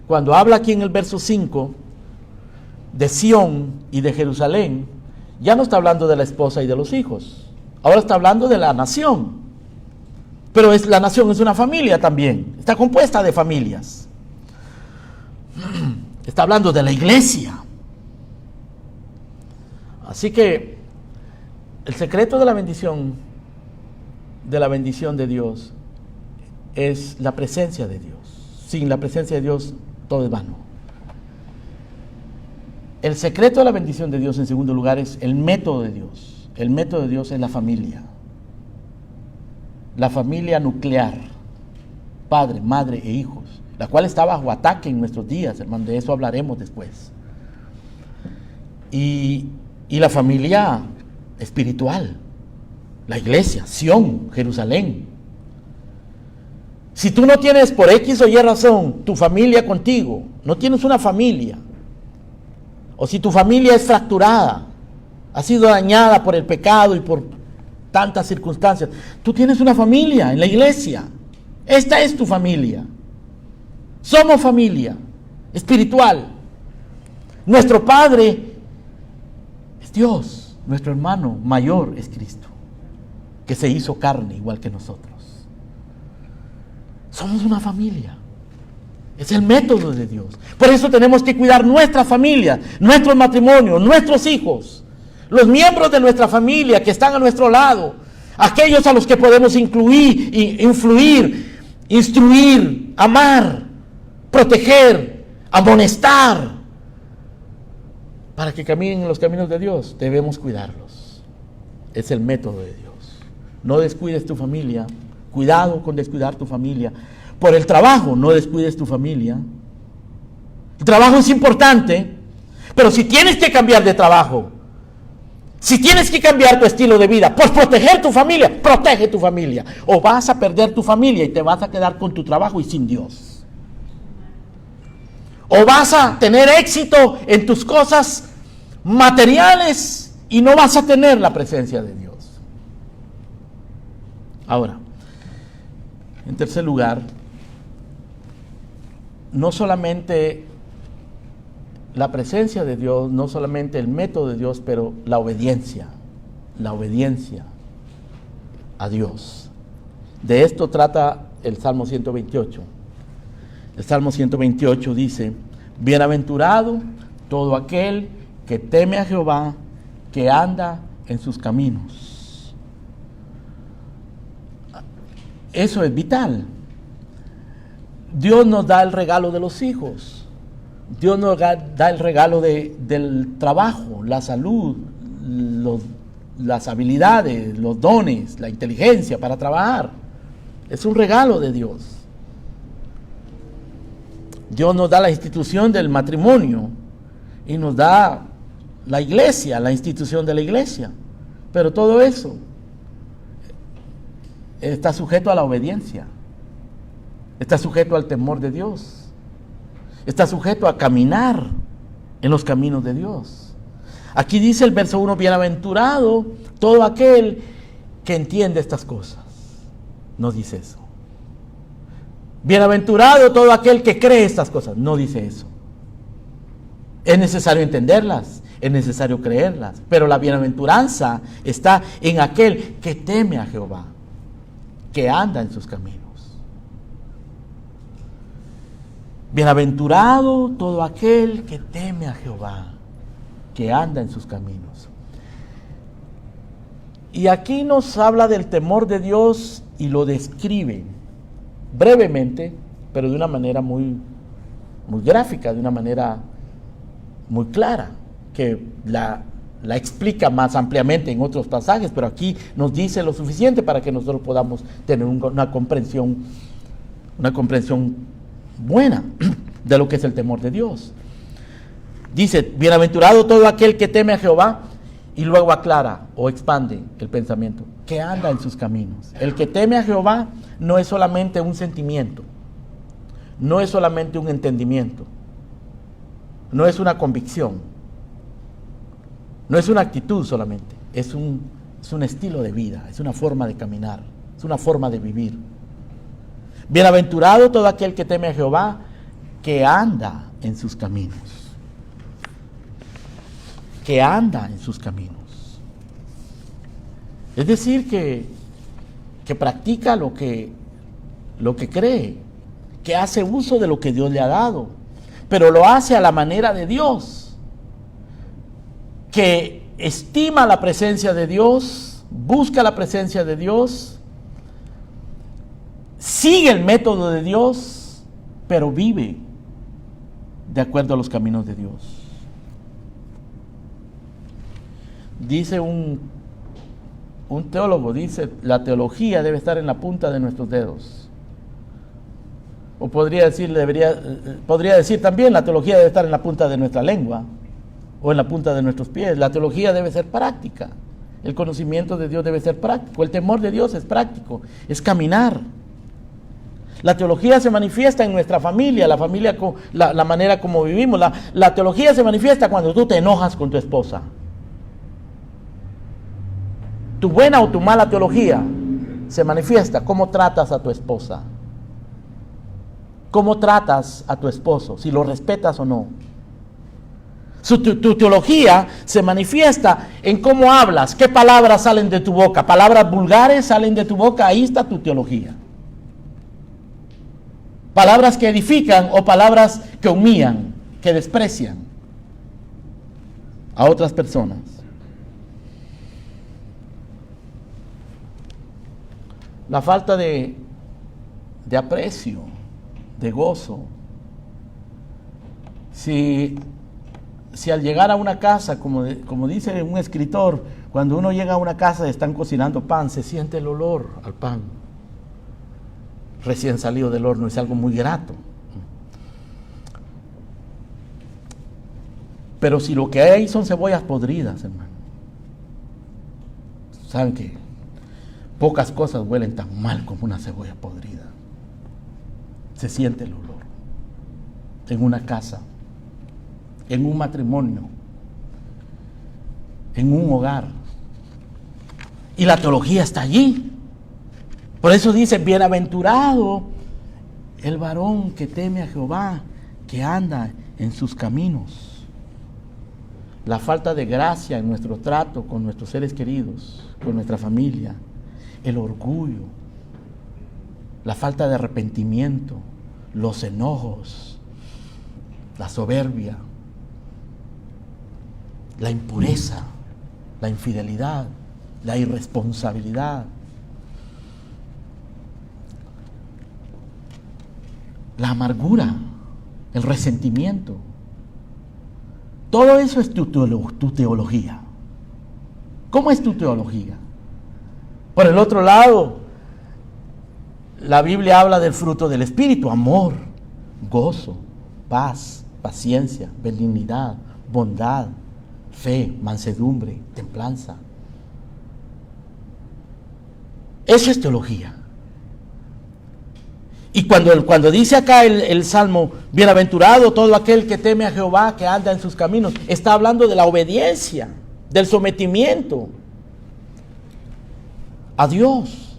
Cuando habla aquí en el verso 5 de Sión y de Jerusalén, ya no está hablando de la esposa y de los hijos, ahora está hablando de la nación. Pero la nación es una familia también, está compuesta de familias. Está hablando de la iglesia. Así que el secreto de la bendición de Dios es la presencia de Dios. Sin la presencia de Dios todo es vano. El secreto de la bendición de Dios, en segundo lugar, es el método de Dios. El método de Dios es la familia. La familia nuclear, padre, madre e hijos, la cual está bajo ataque en nuestros días, hermano, de eso hablaremos después. Y la familia espiritual, la iglesia, Sión, Jerusalén. Si tú no tienes por X o Y razón tu familia contigo, no tienes una familia, o si tu familia es fracturada, ha sido dañada por el pecado y por tantas circunstancias, tú tienes una familia en la iglesia. Esta es tu familia. Somos familia espiritual. Nuestro Padre es Dios, nuestro hermano mayor es Cristo, que se hizo carne igual que nosotros. Somos una familia. Es el método de Dios. Por eso tenemos que cuidar nuestra familia, nuestros matrimonios, nuestros hijos, los miembros de nuestra familia que están a nuestro lado, aquellos a los que podemos incluir, influir, instruir, amar, proteger, amonestar, para que caminen en los caminos de Dios. Debemos cuidarlos. Es el método de Dios. No descuides tu familia. Cuidado con descuidar tu familia. Por el trabajo, no descuides tu familia. El trabajo es importante, pero si tienes que cambiar de trabajo, si tienes que cambiar tu estilo de vida, por proteger tu familia, protege tu familia. O vas a perder tu familia y te vas a quedar con tu trabajo y sin Dios. O vas a tener éxito en tus cosas materiales y no vas a tener la presencia de Dios. Ahora, en tercer lugar, no solamente la presencia de Dios, no solamente el método de Dios, pero la obediencia a Dios. De esto trata el Salmo 128. El Salmo 128 dice, bienaventurado todo aquel que teme a Jehová, que anda en sus caminos. Eso es vital. Dios nos da el regalo de los hijos. Dios nos da el regalo del trabajo, la salud, las habilidades, los dones, la inteligencia para trabajar. Es un regalo de Dios. Dios nos da la institución del matrimonio y nos da la iglesia, la institución de la iglesia. Pero todo eso está sujeto a la obediencia. Está sujeto al temor de Dios. Está sujeto a caminar en los caminos de Dios. Aquí dice el verso 1, bienaventurado todo aquel que entiende estas cosas. No dice eso. Bienaventurado todo aquel que cree estas cosas. No dice eso. Es necesario entenderlas, es necesario creerlas, pero la bienaventuranza está en aquel que teme a Jehová, que anda en sus caminos. Bienaventurado todo aquel que teme a Jehová, que anda en sus caminos. Y aquí nos habla del temor de Dios y lo describe brevemente, pero de una manera muy gráfica, de una manera muy clara, que la la explica más ampliamente en otros pasajes, pero aquí nos dice lo suficiente para que nosotros podamos tener una comprensión buena de lo que es el temor de Dios. Dice, bienaventurado todo aquel que teme a Jehová, y luego aclara o expande el pensamiento, que anda en sus caminos. El que teme a Jehová no es solamente un sentimiento, no es solamente un entendimiento, no es una convicción, no es una actitud solamente, es un estilo de vida, es una forma de caminar, es una forma de vivir. Bienaventurado todo aquel que teme a Jehová, que anda en sus caminos. Que anda en sus caminos. Es decir, que practica lo que cree, que hace uso de lo que Dios le ha dado, pero lo hace a la manera de Dios, que estima la presencia de Dios, busca la presencia de Dios, sigue el método de Dios, pero vive de acuerdo a los caminos de Dios. Dice un teólogo, dice, la teología debe estar en la punta de nuestros dedos. O podría decir también, la teología debe estar en la punta de nuestra lengua, o en la punta de nuestros pies. La teología debe ser práctica. El conocimiento de Dios debe ser práctico. El temor de Dios es práctico, es caminar. La teología se manifiesta en nuestra familia, la manera como vivimos. La teología se manifiesta cuando tú te enojas con tu esposa. Tu buena o tu mala teología se manifiesta cómo tratas a tu esposa, cómo tratas a tu esposo, si lo respetas o no. Tu teología se manifiesta en cómo hablas, qué palabras salen de tu boca, palabras vulgares salen de tu boca, ahí está tu teología. Palabras que edifican o palabras que humillan, que desprecian a otras personas. La falta de aprecio, de gozo. Si al llegar a una casa, como dice un escritor, cuando uno llega a una casa y están cocinando pan, se siente el olor al pan recién salido del horno, es algo muy grato. Pero si lo que hay ahí son cebollas podridas, hermano, ¿saben qué? Pocas cosas huelen tan mal como una cebolla podrida. Se siente el olor en una casa, en un matrimonio, en un hogar. Y la teología está allí. Por eso dice, bienaventurado el varón que teme a Jehová, que anda en sus caminos. La falta de gracia en nuestro trato con nuestros seres queridos, con nuestra familia, el orgullo, la falta de arrepentimiento, los enojos, la soberbia, la impureza, la infidelidad, la irresponsabilidad, la amargura, el resentimiento. Todo eso es tu teología. ¿Cómo es tu teología? Por el otro lado, la Biblia habla del fruto del Espíritu: amor, gozo, paz, paciencia, benignidad, bondad, fe, mansedumbre, templanza. Eso es teología. Y cuando dice acá el Salmo, bienaventurado todo aquel que teme a Jehová, que anda en sus caminos, está hablando de la obediencia, del sometimiento a Dios.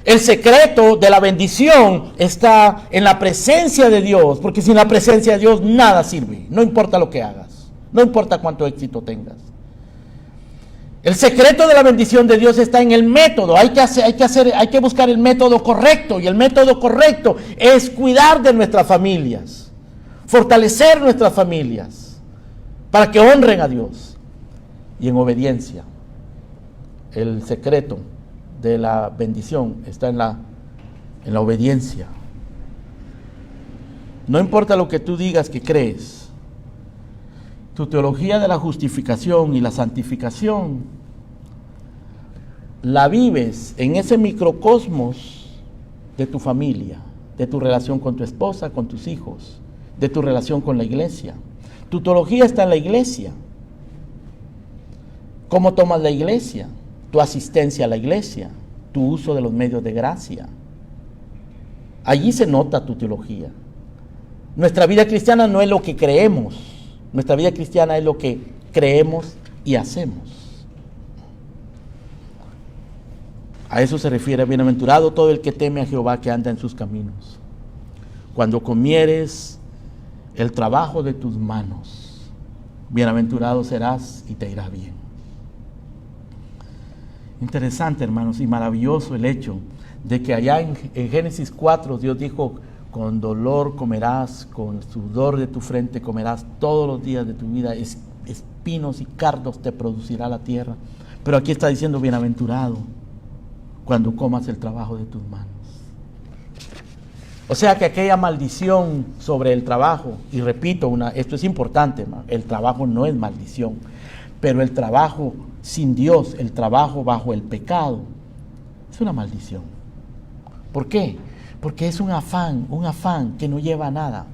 El secreto de la bendición está en la presencia de Dios, porque sin la presencia de Dios nada sirve, no importa lo que hagas, no importa cuánto éxito tengas. El secreto de la bendición de Dios está en el método. Hay que buscar el método correcto, y el método correcto es cuidar de nuestras familias, fortalecer nuestras familias para que honren a Dios, y en obediencia. El secreto de la bendición está en la obediencia. No importa lo que tú digas que crees, Tu teología de la justificación y la santificación la vives en ese microcosmos de tu familia, de tu relación con tu esposa, con tus hijos, de tu relación con la iglesia. Tu teología está en la iglesia. ¿Cómo tomas la iglesia? Tu asistencia a la iglesia, tu uso de los medios de gracia. Allí se nota tu teología. Nuestra vida cristiana no es lo que creemos. Nuestra vida cristiana es lo que creemos y hacemos. A eso se refiere: bienaventurado todo el que teme a Jehová, que anda en sus caminos. Cuando comieres el trabajo de tus manos, bienaventurado serás y te irá bien. Interesante, hermanos, y maravilloso el hecho de que allá en Génesis 4 Dios dijo: con dolor comerás, con sudor de tu frente comerás todos los días de tu vida, espinos y cardos te producirá la tierra. Pero aquí está diciendo: bienaventurado cuando comas el trabajo de tus manos. O sea que aquella maldición sobre el trabajo, y repito, esto es importante, hermano, el trabajo no es maldición, pero el trabajo sin Dios, el trabajo bajo el pecado, es una maldición. ¿Por qué? Porque es un afán que no lleva a nada.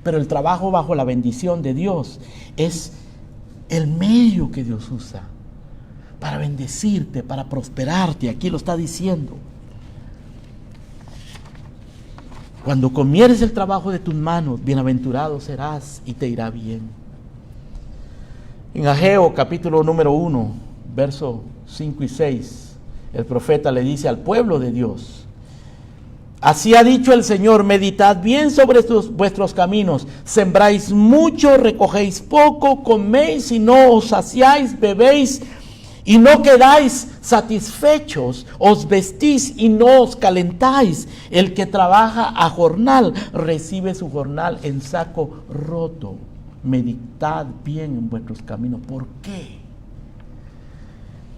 Pero el trabajo bajo la bendición de Dios es el medio que Dios usa para bendecirte, para prosperarte. Aquí lo está diciendo. Cuando comieres el trabajo de tus manos, bienaventurado serás y te irá bien. En Ageo capítulo número 1, versos 5 y 6, el profeta le dice al pueblo de Dios: así ha dicho el Señor, meditad bien sobre vuestros caminos, sembráis mucho, recogéis poco, coméis y no os saciáis, bebéis y no quedáis satisfechos, os vestís y no os calentáis. El que trabaja a jornal recibe su jornal en saco roto. Meditad bien en vuestros caminos. ¿Por qué?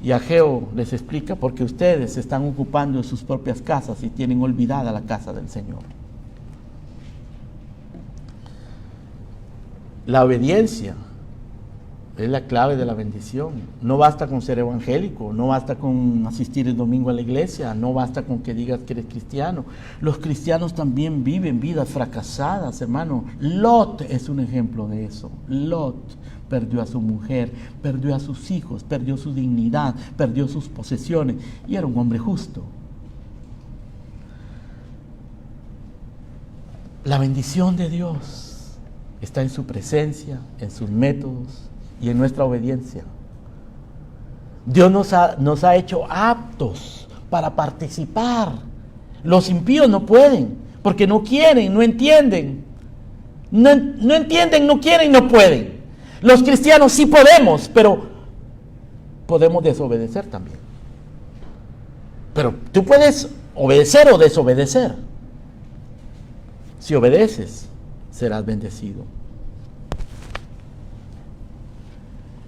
Y Ageo les explica: porque ustedes se están ocupando de sus propias casas y tienen olvidada la casa del Señor. La obediencia es la clave de la bendición. No basta con ser evangélico, no basta con asistir el domingo a la iglesia, no basta con que digas que eres cristiano. Los cristianos también viven vidas fracasadas, hermano. Lot es un ejemplo de eso. Lot perdió a su mujer, perdió a sus hijos, perdió su dignidad, perdió sus posesiones, y era un hombre justo. La bendición de Dios está en su presencia, en sus métodos y en nuestra obediencia. Dios nos ha hecho aptos para participar. Los impíos no pueden, porque no quieren, no entienden. No entienden, no quieren, no pueden. Los cristianos sí podemos, pero podemos desobedecer también. Pero tú puedes obedecer o desobedecer. Si obedeces, serás bendecido.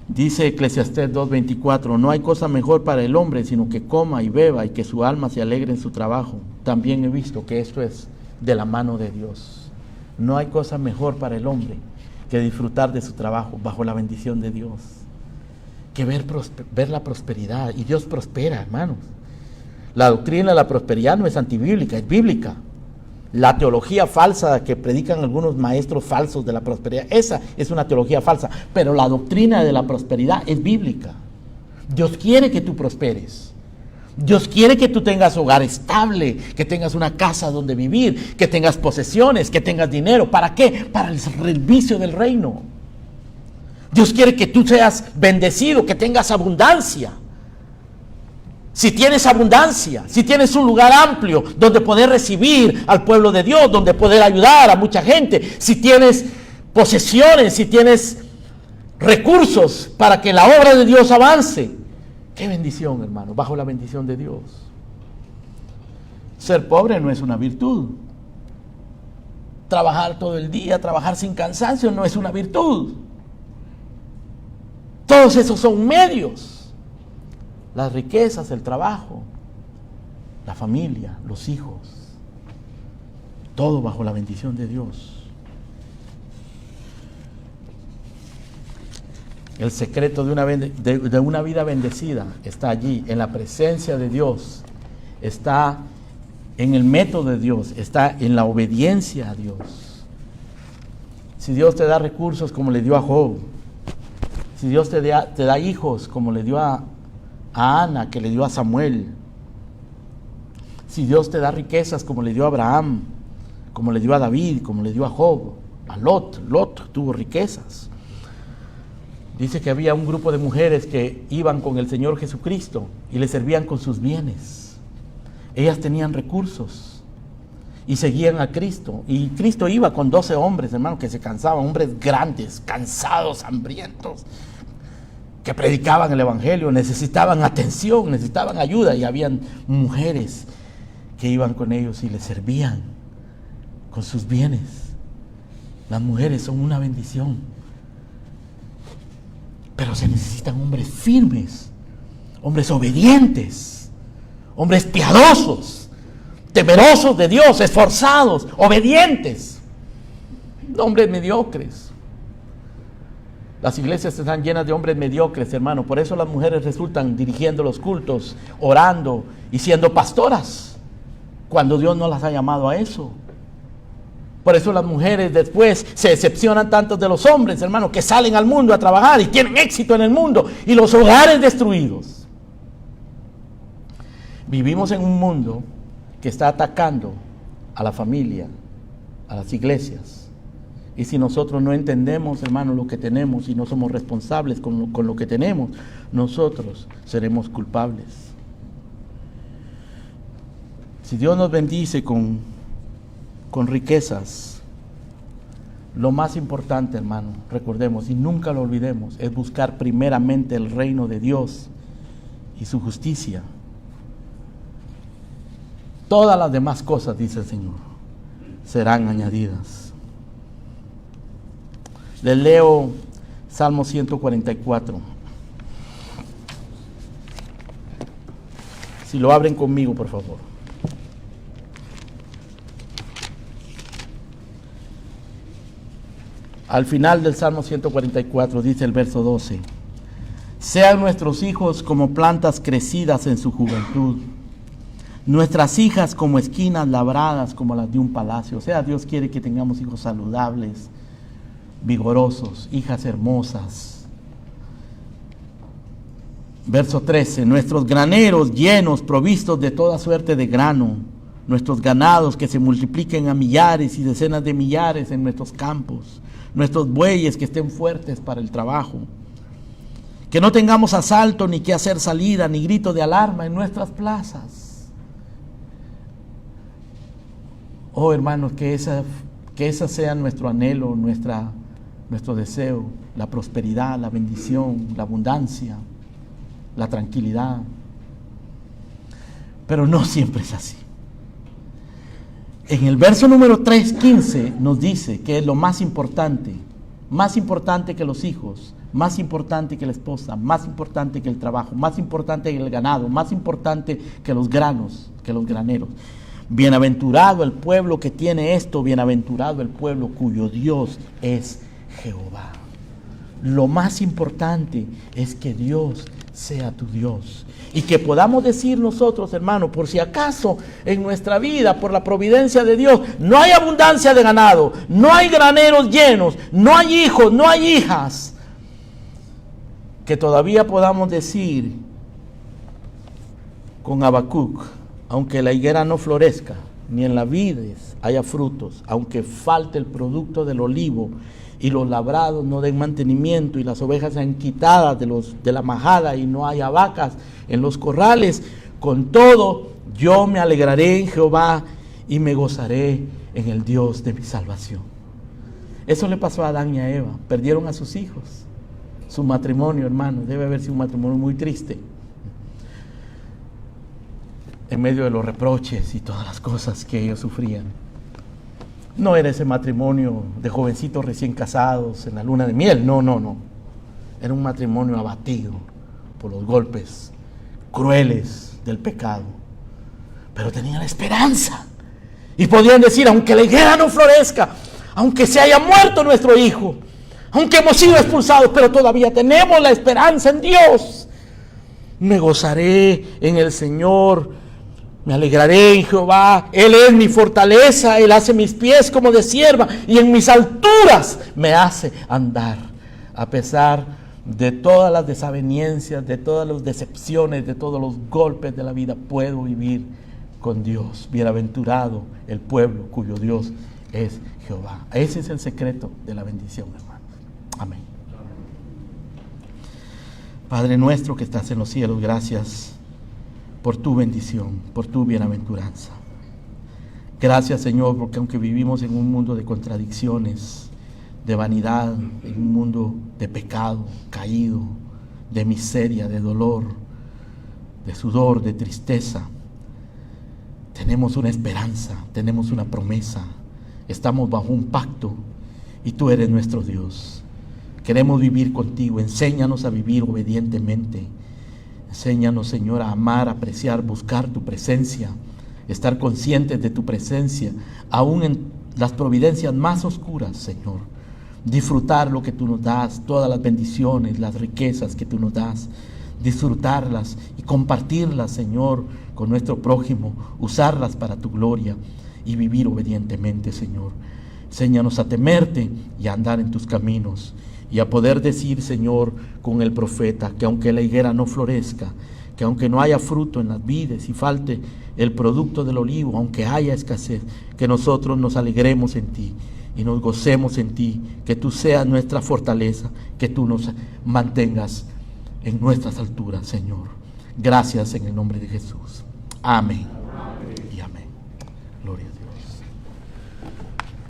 Dice Eclesiastés 2:24: no hay cosa mejor para el hombre sino que coma y beba y que su alma se alegre en su trabajo. También he visto que esto es de la mano de Dios. No hay cosa mejor para el hombre que disfrutar de su trabajo bajo la bendición de Dios, que ver la prosperidad. Y Dios prospera, hermanos. La doctrina de la prosperidad no es antibíblica, es bíblica. La teología falsa que predican algunos maestros falsos de la prosperidad, esa es una teología falsa, pero la doctrina de la prosperidad es bíblica. Dios quiere que tú prosperes. Dios quiere que tú tengas hogar estable, que tengas una casa donde vivir, que tengas posesiones, que tengas dinero. ¿Para qué? Para el servicio del reino. Dios quiere que tú seas bendecido, que tengas abundancia. Si tienes abundancia, si tienes un lugar amplio donde poder recibir al pueblo de Dios, donde poder ayudar a mucha gente, si tienes posesiones, si tienes recursos para que la obra de Dios avance, qué bendición, hermano, bajo la bendición de Dios. Ser pobre no es una virtud. Trabajar todo el día, trabajar sin cansancio no es una virtud. Todos esos son medios. Las riquezas, el trabajo, la familia, los hijos, todo bajo la bendición de Dios. El secreto de una vida bendecida está allí, en la presencia de Dios, está en el método de Dios, está en la obediencia a Dios. Si Dios te da recursos como le dio a Job, si Dios te da hijos como le dio a Ana, que le dio a Samuel, si Dios te da riquezas como le dio a Abraham, como le dio a David, como le dio a Job, a Lot tuvo riquezas. Dice que había un grupo de mujeres que iban con el Señor Jesucristo y le servían con sus bienes. Ellas tenían recursos y seguían a Cristo. Y Cristo iba con 12 hombres, hermano, que se cansaban, hombres grandes, cansados, hambrientos, que predicaban el Evangelio, necesitaban atención, necesitaban ayuda. Y habían mujeres que iban con ellos y les servían con sus bienes. Las mujeres son una bendición. Pero se necesitan hombres firmes, hombres obedientes, hombres piadosos, temerosos de Dios, esforzados, obedientes, no hombres mediocres. Las iglesias están llenas de hombres mediocres, hermano. Por eso las mujeres resultan dirigiendo los cultos, orando y siendo pastoras, cuando Dios no las ha llamado a eso. Por eso las mujeres después se decepcionan tanto de los hombres, hermano, que salen al mundo a trabajar y tienen éxito en el mundo y los hogares destruidos. Vivimos en un mundo que está atacando a la familia, a las iglesias. Y si nosotros no entendemos, hermano, lo que tenemos y no somos responsables con lo que tenemos, nosotros seremos culpables. Si Dios nos bendice con riquezas, lo más importante, hermano, recordemos y nunca lo olvidemos, es buscar primeramente el reino de Dios y su justicia. Todas las demás cosas, dice el Señor, serán añadidas. Les leo Salmo 144. Si lo abren conmigo, por favor. Al final del Salmo 144 dice el verso 12: sean nuestros hijos como plantas crecidas en su juventud, nuestras hijas como esquinas labradas como las de un palacio. O sea, Dios quiere que tengamos hijos saludables, vigorosos, hijas hermosas. Verso 13: nuestros graneros llenos, provistos de toda suerte de grano, nuestros ganados que se multipliquen a millares y decenas de millares en nuestros campos, nuestros bueyes que estén fuertes para el trabajo, que no tengamos asalto, ni que hacer salida, ni grito de alarma en nuestras plazas. Oh, hermanos, que esa sea nuestro anhelo, nuestro deseo, la prosperidad, la bendición, la abundancia, la tranquilidad. Pero no siempre es así. En el verso número 3:15 nos dice que es lo más importante que los hijos, más importante que la esposa, más importante que el trabajo, más importante que el ganado, más importante que los granos, que los graneros. Bienaventurado el pueblo que tiene esto, bienaventurado el pueblo cuyo Dios es Jehová. Lo más importante es que Dios sea tu Dios. Y que podamos decir nosotros, hermano, por si acaso en nuestra vida, por la providencia de Dios, no hay abundancia de ganado, no hay graneros llenos, no hay hijos, no hay hijas, que todavía podamos decir con Habacuc: aunque la higuera no florezca, ni en las vides haya frutos, aunque falte el producto del olivo, y los labrados no den mantenimiento, y las ovejas sean quitadas de la majada, y no haya vacas en los corrales, con todo yo me alegraré en Jehová y me gozaré en el Dios de mi salvación. Eso le pasó a Adán y a Eva. Perdieron a sus hijos. Su matrimonio, hermano, debe haber sido un matrimonio muy triste, en medio de los reproches y todas las cosas que ellos sufrían. No era ese matrimonio de jovencitos recién casados en la luna de miel, no. Era un matrimonio abatido por los golpes crueles del pecado. Pero tenían la esperanza y podían decir: aunque la higuera no florezca, aunque se haya muerto nuestro hijo, Aunque hemos sido expulsados, pero todavía tenemos la esperanza en Dios. Me gozaré en el Señor, me alegraré en Jehová. Él es mi fortaleza, Él hace mis pies como de sierva y en mis alturas me hace andar. A pesar de todas las desavenencias, de todas las decepciones, de todos los golpes de la vida, puedo vivir con Dios. Bienaventurado el pueblo cuyo Dios es Jehová. Ese es el secreto de la bendición, hermanos. Amén. Padre nuestro que estás en los cielos, gracias por tu bendición, por tu bienaventuranza. Gracias, Señor, porque aunque vivimos en un mundo de contradicciones, de vanidad, en un mundo de pecado, caído, de miseria, de dolor, de sudor, de tristeza, tenemos una esperanza, tenemos una promesa, estamos bajo un pacto y tú eres nuestro Dios. Queremos vivir contigo, enséñanos a vivir obedientemente, enséñanos, Señor, a amar, apreciar, buscar tu presencia, estar conscientes de tu presencia, aún en las providencias más oscuras, Señor. Disfrutar lo que tú nos das, todas las bendiciones, las riquezas que tú nos das, disfrutarlas y compartirlas, Señor, con nuestro prójimo, usarlas para tu gloria y vivir obedientemente, Señor. Enséñanos a temerte y a andar en tus caminos y a poder decir, Señor, con el profeta, que aunque la higuera no florezca, que aunque no haya fruto en las vides y falte el producto del olivo, aunque haya escasez, que nosotros nos alegremos en ti y nos gocemos en ti, que tú seas nuestra fortaleza, que tú nos mantengas en nuestras alturas, Señor. Gracias en el nombre de Jesús. Amén.